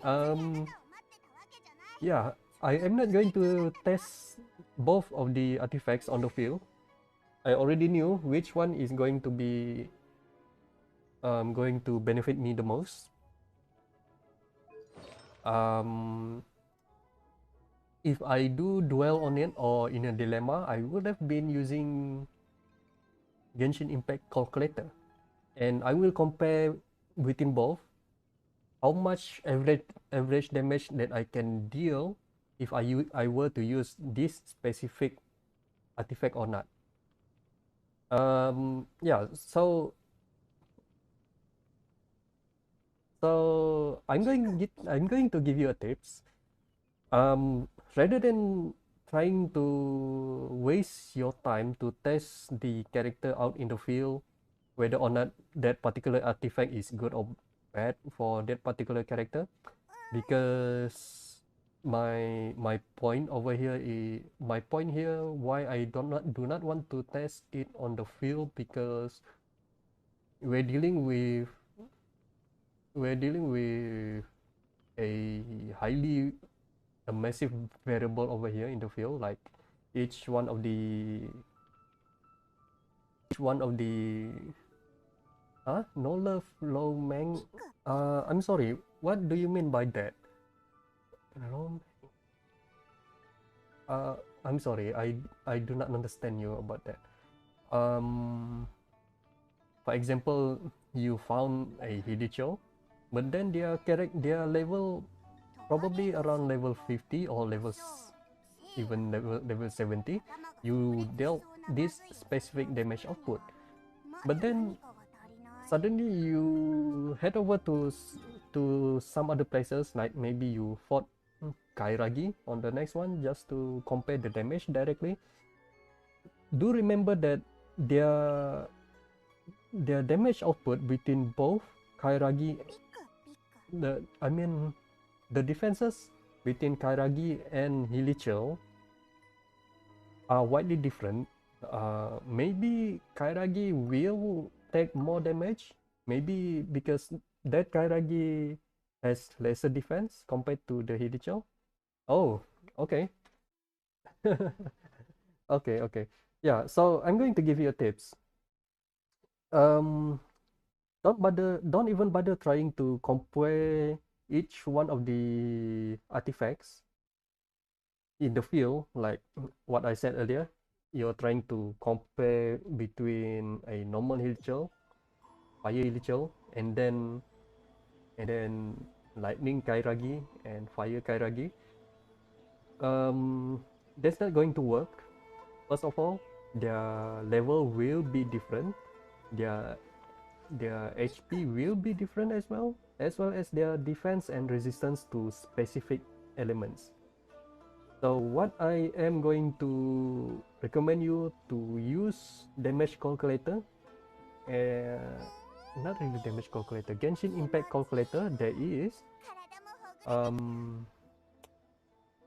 あなたを待ってたわけじゃない Yeah, I am not going to test both of the artifacts on the field. I already knew which one is going to be going to benefit me the most. If I do dwell on it or in a dilemma, I would have been using Genshin Impact Calculator, and I will compare between both how much average damage that I can deal if I were to use this specific artifact or not. Yeah, so I'm going to give you a tips. Rather than trying to waste your time to test the character out in the field, whether or not that particular artifact is good or bad for that particular character, because my point over here is my point here why I do not want to test it on the field, because we're dealing with we're dealing with a highly a massive variable over here in the field, like each one of the each one of the no love low man. I'm sorry, what do you mean by that? Low I'm sorry, I do not understand you about that. For example, you found a Hidicho, but then their level probably around level 50 or even level 70. You dealt this specific damage output, but then suddenly you head over to some other places, like maybe you fought Kairagi on the next one just to compare the damage directly. Do remember that their damage output between both Kairagi, the defenses between Kairagi and Hilichurl are widely different. Maybe Kairagi will take more damage, maybe because that Kairagi has lesser defense compared to the Hilichurl. Oh, okay. Okay. Yeah, so I'm going to give you a tips. Um, don't even bother trying to compare each one of the artifacts in the field, like what I said earlier. You're trying to compare between a normal Hilichurl, fire Hilichurl, and then lightning Kairagi and fire Kairagi. That's not going to work. First of all, their level will be different. Their HP will be different as well as their defense and resistance to specific elements. So what I am going to recommend you to use damage calculator, not really damage calculator, Genshin Impact calculator. There is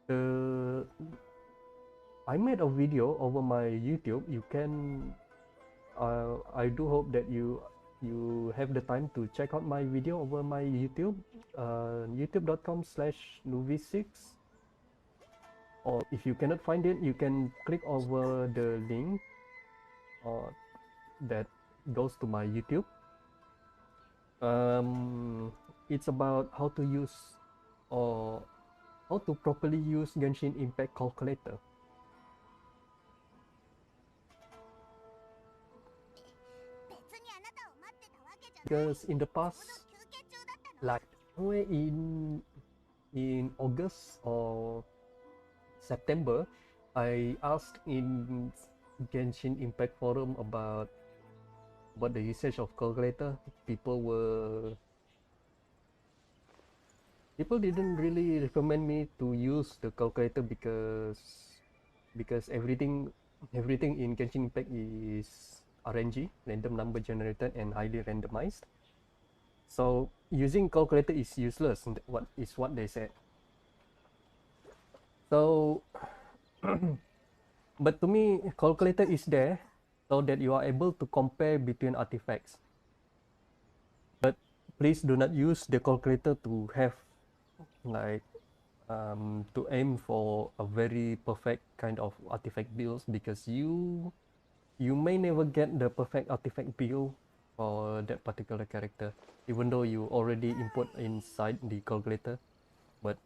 the I made a video over my YouTube. You can I do hope that you have the time to check out my video over my YouTube, youtube.com/nuvi6, or if you cannot find it, you can click over the link that goes to my YouTube. It's about how to use or how to properly use Genshin Impact calculator. Because in the past, like somewhere in August or September, I asked in Genshin Impact forum about the usage of calculator. People didn't really recommend me to use the calculator because everything in Genshin Impact is RNG, random number generated, and highly randomized. So using calculator is useless. What they said. So, but to me, calculator is there so that you are able to compare between artifacts. But please do not use the calculator to have like to aim for a very perfect kind of artifact builds, because you may never get the perfect artifact build for that particular character, even though you already input inside the calculator. But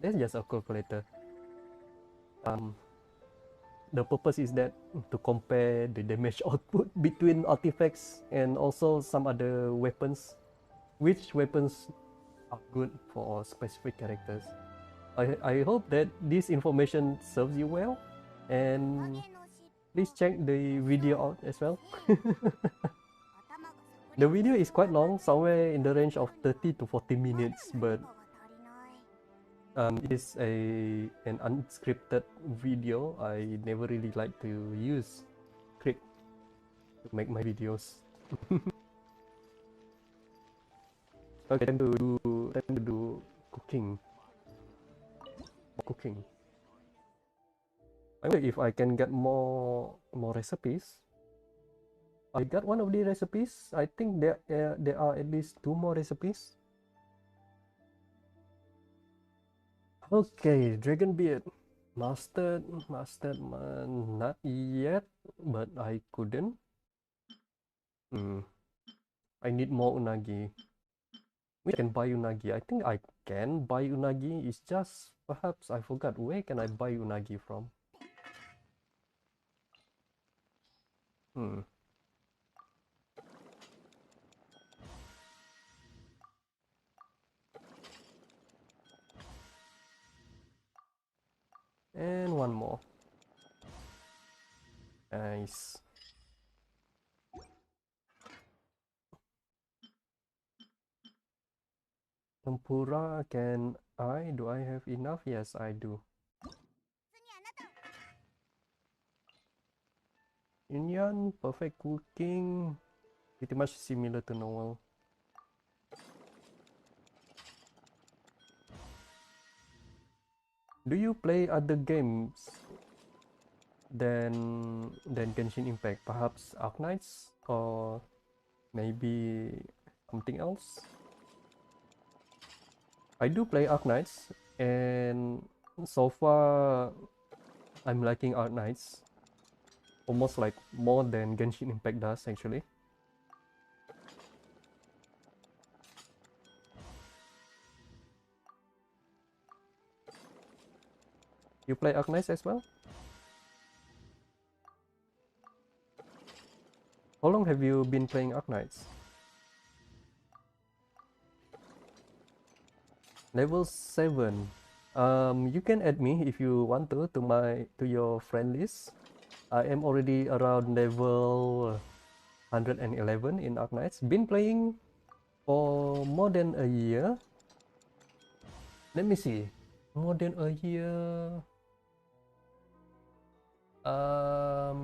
that's just a calculator. The purpose is that to compare the damage output between artifacts and also some other weapons, which weapons are good for specific characters. I hope that this information serves you well, and please check the video out as well. The video is quite long, somewhere in the range of 30 to 40 minutes, but it is an unscripted video. I never really like to use script to make my videos. Okay, time to do cooking. Cooking. I wonder if I can get more recipes. I got one of the recipes. I think there are at least 2 more recipes. Okay, dragon beard. Mastered, not yet, but I couldn't. I need more unagi. We can buy unagi. I think I can buy unagi. It's just perhaps I forgot where can I buy unagi from. And one more. Nice. Tempura, do I have enough? Yes, I do. Union, perfect cooking, pretty much similar to normal. Do you play other games than Genshin Impact? Perhaps Arknights or maybe something else? I do play Arknights, and so far I'm liking Arknights almost like more than Genshin Impact does actually. You play Arknights as well? How long have you been playing Arknights? Level 7. You can add me if you want to your friend list. I am already around level 111 in Arknights. Been playing for more than a year. Let me see. More than a year.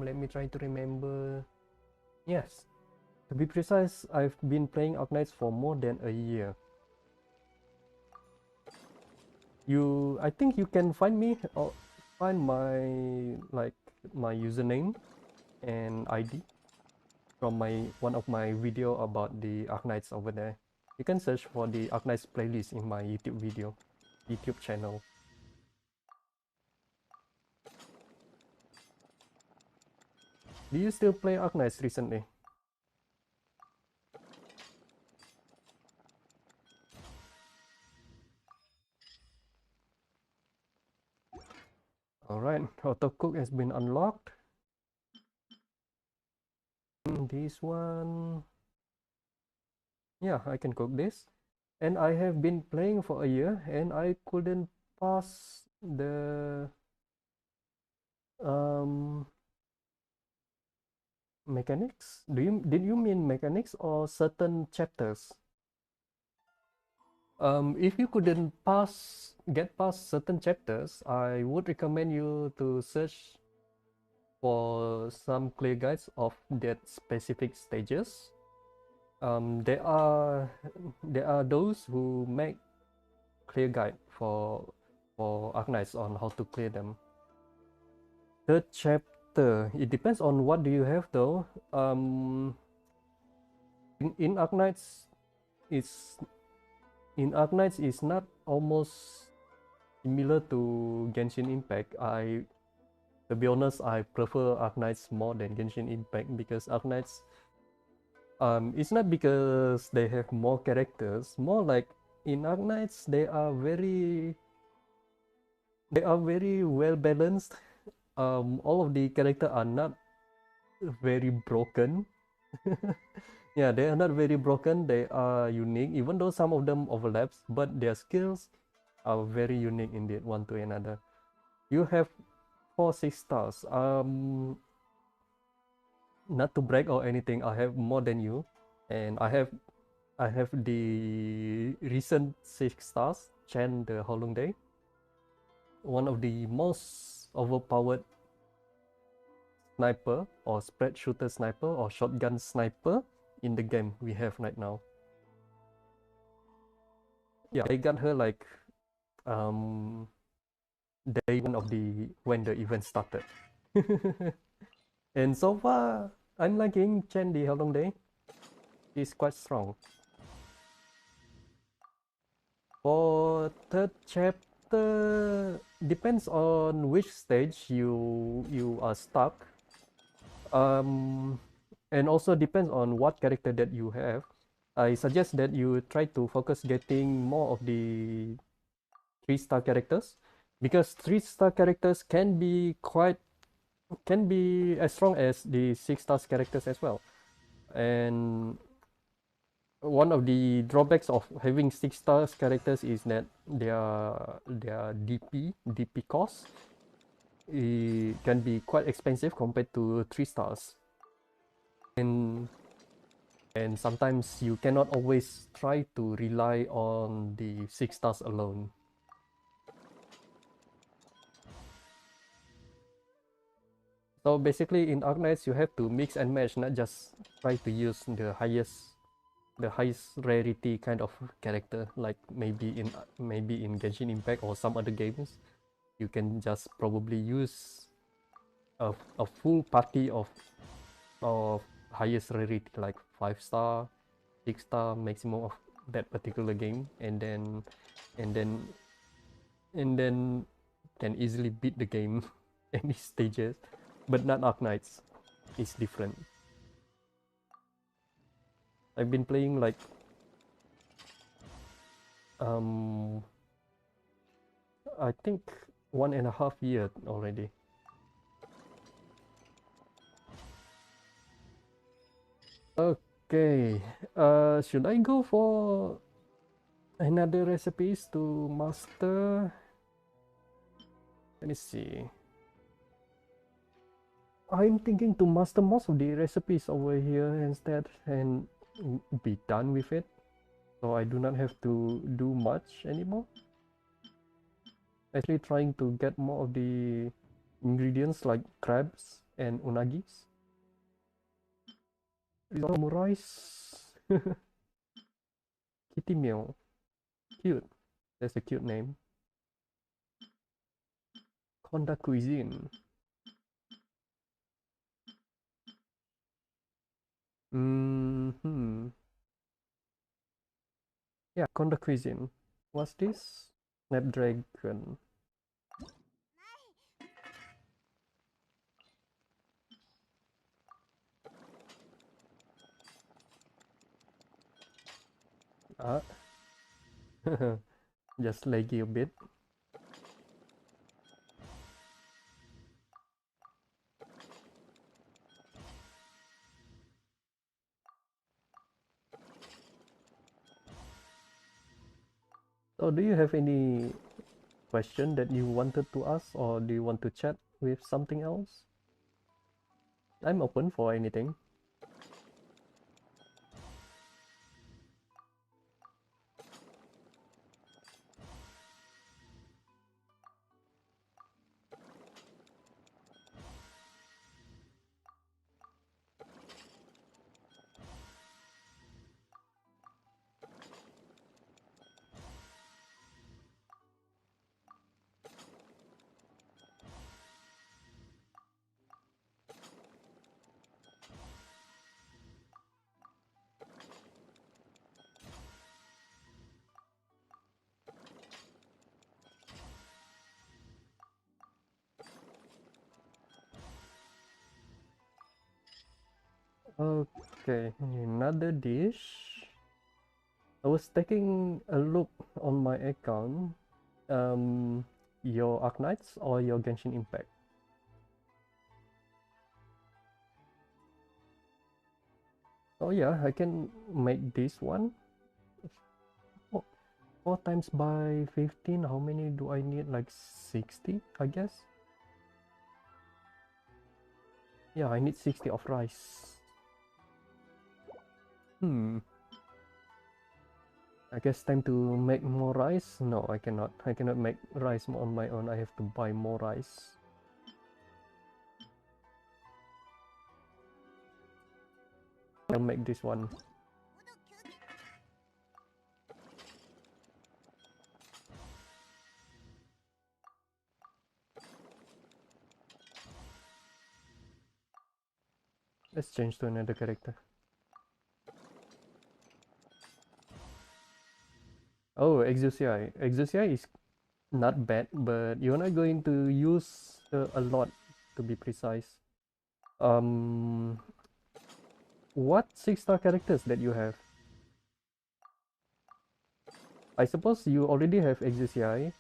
Let me try to remember. Yes, to be precise, I've been playing Arknights for more than a year. I think you can find me or find my username and ID from one of my video about the Arknights over there. You can search for the Arknights playlist in my YouTube channel. Do you still play Arknights recently? Alright, auto cook has been unlocked. This one, yeah, I can cook this. And I have been playing for a year and I couldn't pass the mechanics. Did you mean mechanics or certain chapters? If you couldn't get past certain chapters, I would recommend you to search for some clear guides of that specific stages. There are those who make clear guide for Arknights on how to clear them. Third chapter, it depends on what do you have though. In Arknights, it's not almost similar to Genshin Impact. To be honest, I prefer Arknights more than Genshin Impact because Arknights, it's not because they have more characters, more like in Arknights they are very well balanced. All of the characters are not very broken. Yeah, they are not very broken. They are unique, even though some of them overlaps, but their skills are very unique indeed, one to another. You have 4 6 stars. Not to brag or anything, I have more than you, and I have the recent 6 stars, Chen the Holong Day, one of the most overpowered sniper or spread shooter sniper or shotgun sniper in the game we have right now. Yeah, I got her like day one of the when the event started. And so far I'm liking Chen the Holong Day. He's quite strong. For third chapter, depends on which stage you are stuck. And also depends on what character that you have. I suggest that you try to focus getting more of the 3-star characters, because 3-star characters can be as strong as the 6-star characters as well. And one of the drawbacks of having 6-star characters is that their DP cost can be quite expensive compared to 3 stars. And sometimes you cannot always try to rely on the 6 stars alone. So basically in Arknights you have to mix and match, not just try to use the highest rarity kind of character, like maybe in Genshin Impact or some other games. You can just probably use a full party of highest rarity, like 5-star, 6-star maximum of that particular game, and then can easily beat the game any stages. But not Arknights. It's different. I've been playing like I think 1.5 years already. Okay, should I go for another recipes to master? Let me see. I'm thinking to master most of the recipes over here instead and be done with it, so I do not have to do much anymore. Actually trying to get more of the ingredients like crabs and unagis. Rice. Kitty meal. Cute. That's a cute name. Konda cuisine. Yeah, Konda cuisine. What's this? Snapdragon. Ah. Just laggy a bit. So do you have any question that you wanted to ask, or do you want to chat with something else? I'm open for anything. Okay, another dish. I was taking a look on my account. Your Arknights or your Genshin Impact? Oh yeah, I can make this one. 4 times by 15, how many do I need? Like 60, I guess. Yeah, I need 60 of rice. I guess time to make more rice. No, I cannot. I cannot make rice on my own. I have to buy more rice. I'll make this one. Let's change to another character. Oh, Exosia. Exosia is not bad, but you're not going to use a lot, to be precise. What 6-star characters that you have? I suppose you already have Exosia.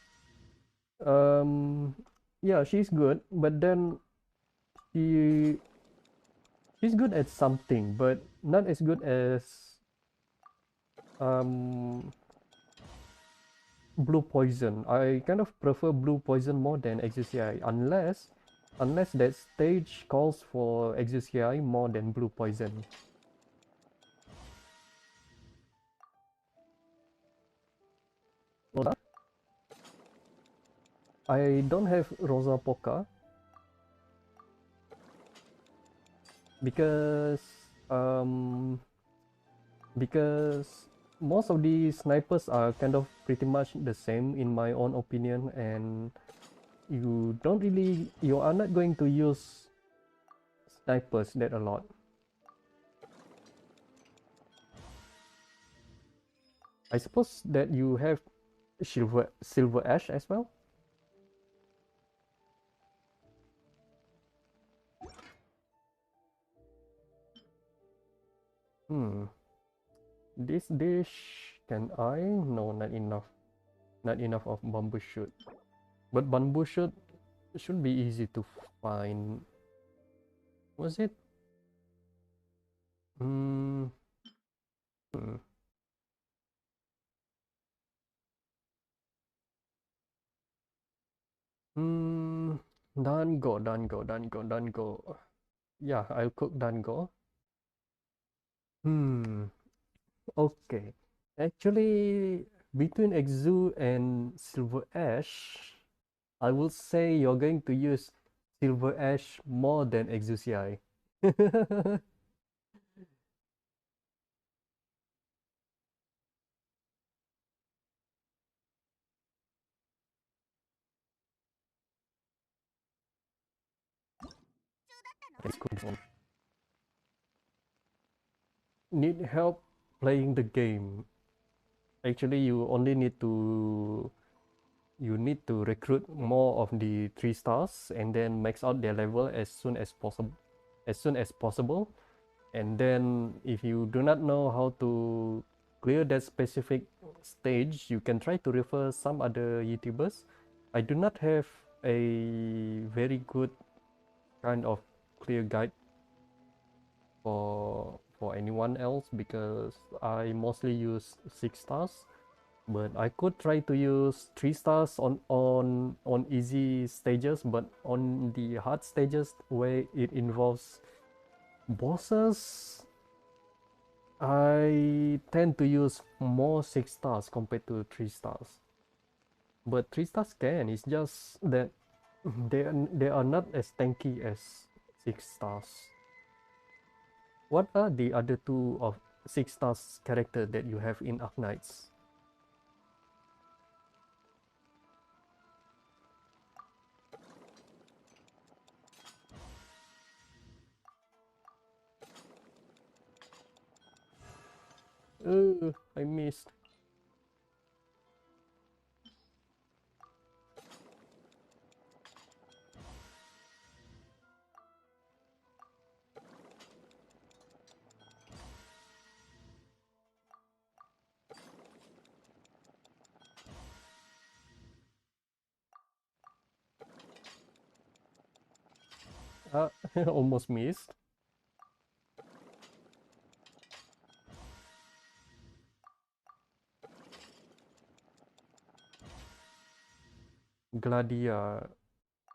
Yeah, she's good, but then she she's good at something, but not as good as um Blue Poison. I kind of prefer Blue Poison more than Exocia, unless that stage calls for Exocia more than Blue Poison. Rosa? I don't have Rosa Polka because because most of the snipers are kind of pretty much the same in my own opinion, and you are not going to use snipers that a lot. I suppose that you have Silver Ash as well. This dish, can I? No, not enough. Not enough of bamboo shoot. But bamboo shoot should be easy to find. Was it? Hmm. hmm. Hmm. Dango. Yeah, I'll cook dango. Hmm. Okay. Actually, between Exu and Silver Ash, I would say you're going to use Silver Ash more than Exucii. Let's cook this one. Need help playing the game. Actually, you need to recruit more of the 3 stars and then max out their level as soon as possible. And then if you do not know how to clear that specific stage, you can try to refer some other YouTubers. I do not have a very good kind of clear guide for anyone else because I mostly use 6 stars, but I could try to use 3 stars on easy stages, but on the hard stages where it involves bosses, I tend to use more 6 stars compared to 3 stars. But 3 stars it's just that they are not as tanky as 6 stars. What are the other two of 6 stars character that you have in Arknights? I missed. Almost missed. Gladia.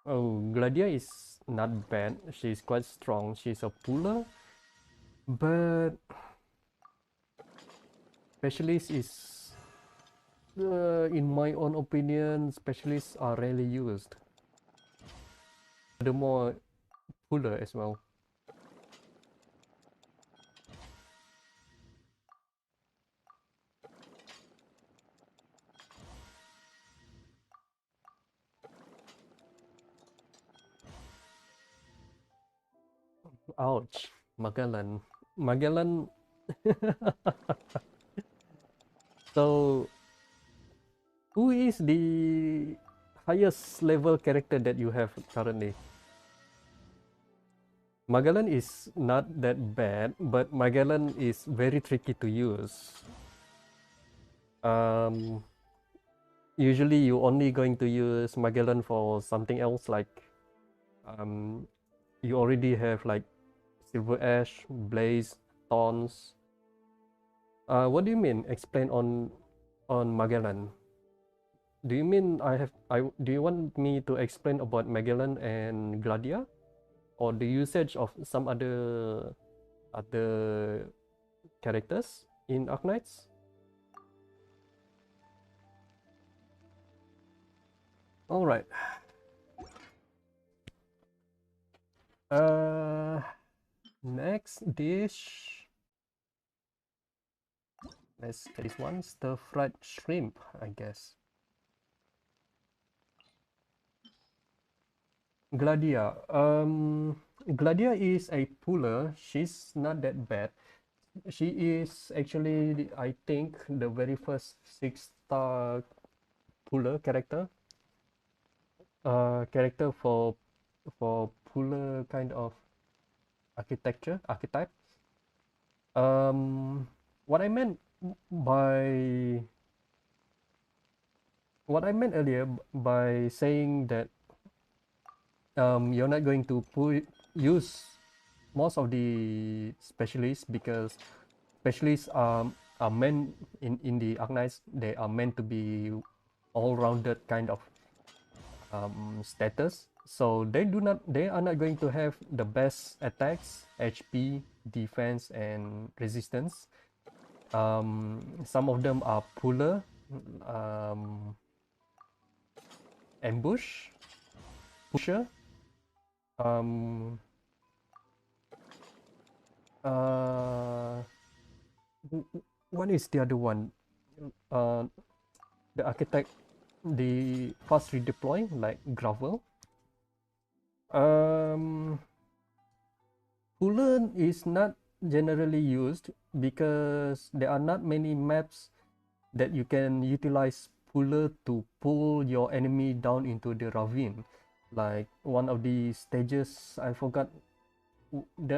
Oh, Gladia is not bad. She's quite strong. She's a puller, but specialist is, in my own opinion, specialists are rarely used. Furthermore, puller as well. Ouch, Magellan. Magellan. So, who is the highest level character that you have currently? Magellan is not that bad, but Magellan is very tricky to use. Usually you're only going to use Magellan for something else, like you already have like Silver Ash, Blaze, Thorns. What do you mean? Explain on Magellan. Do you mean do you want me to explain about Magellan and Gladia, or the usage of some other characters in Arknights? All right. Next dish. Let's get this one, stir-fried shrimp, I guess. Gladia. Gladia is a puller. She's not that bad. She is actually, I think, the very first 6-star puller character. Character for puller kind of archetype. What I meant by what I meant earlier by saying that you're not going to use most of the specialists, because specialists are meant in the Arknights, they are meant to be all-rounded kind of status. So they are not going to have the best attacks, HP, defense, and resistance. Some of them are puller, ambush, pusher, what is the other one? The architect, the fast redeploy, like Gravel. Puller is not generally used because there are not many maps that you can utilize puller to pull your enemy down into the ravine. Like one of the stages, I forgot that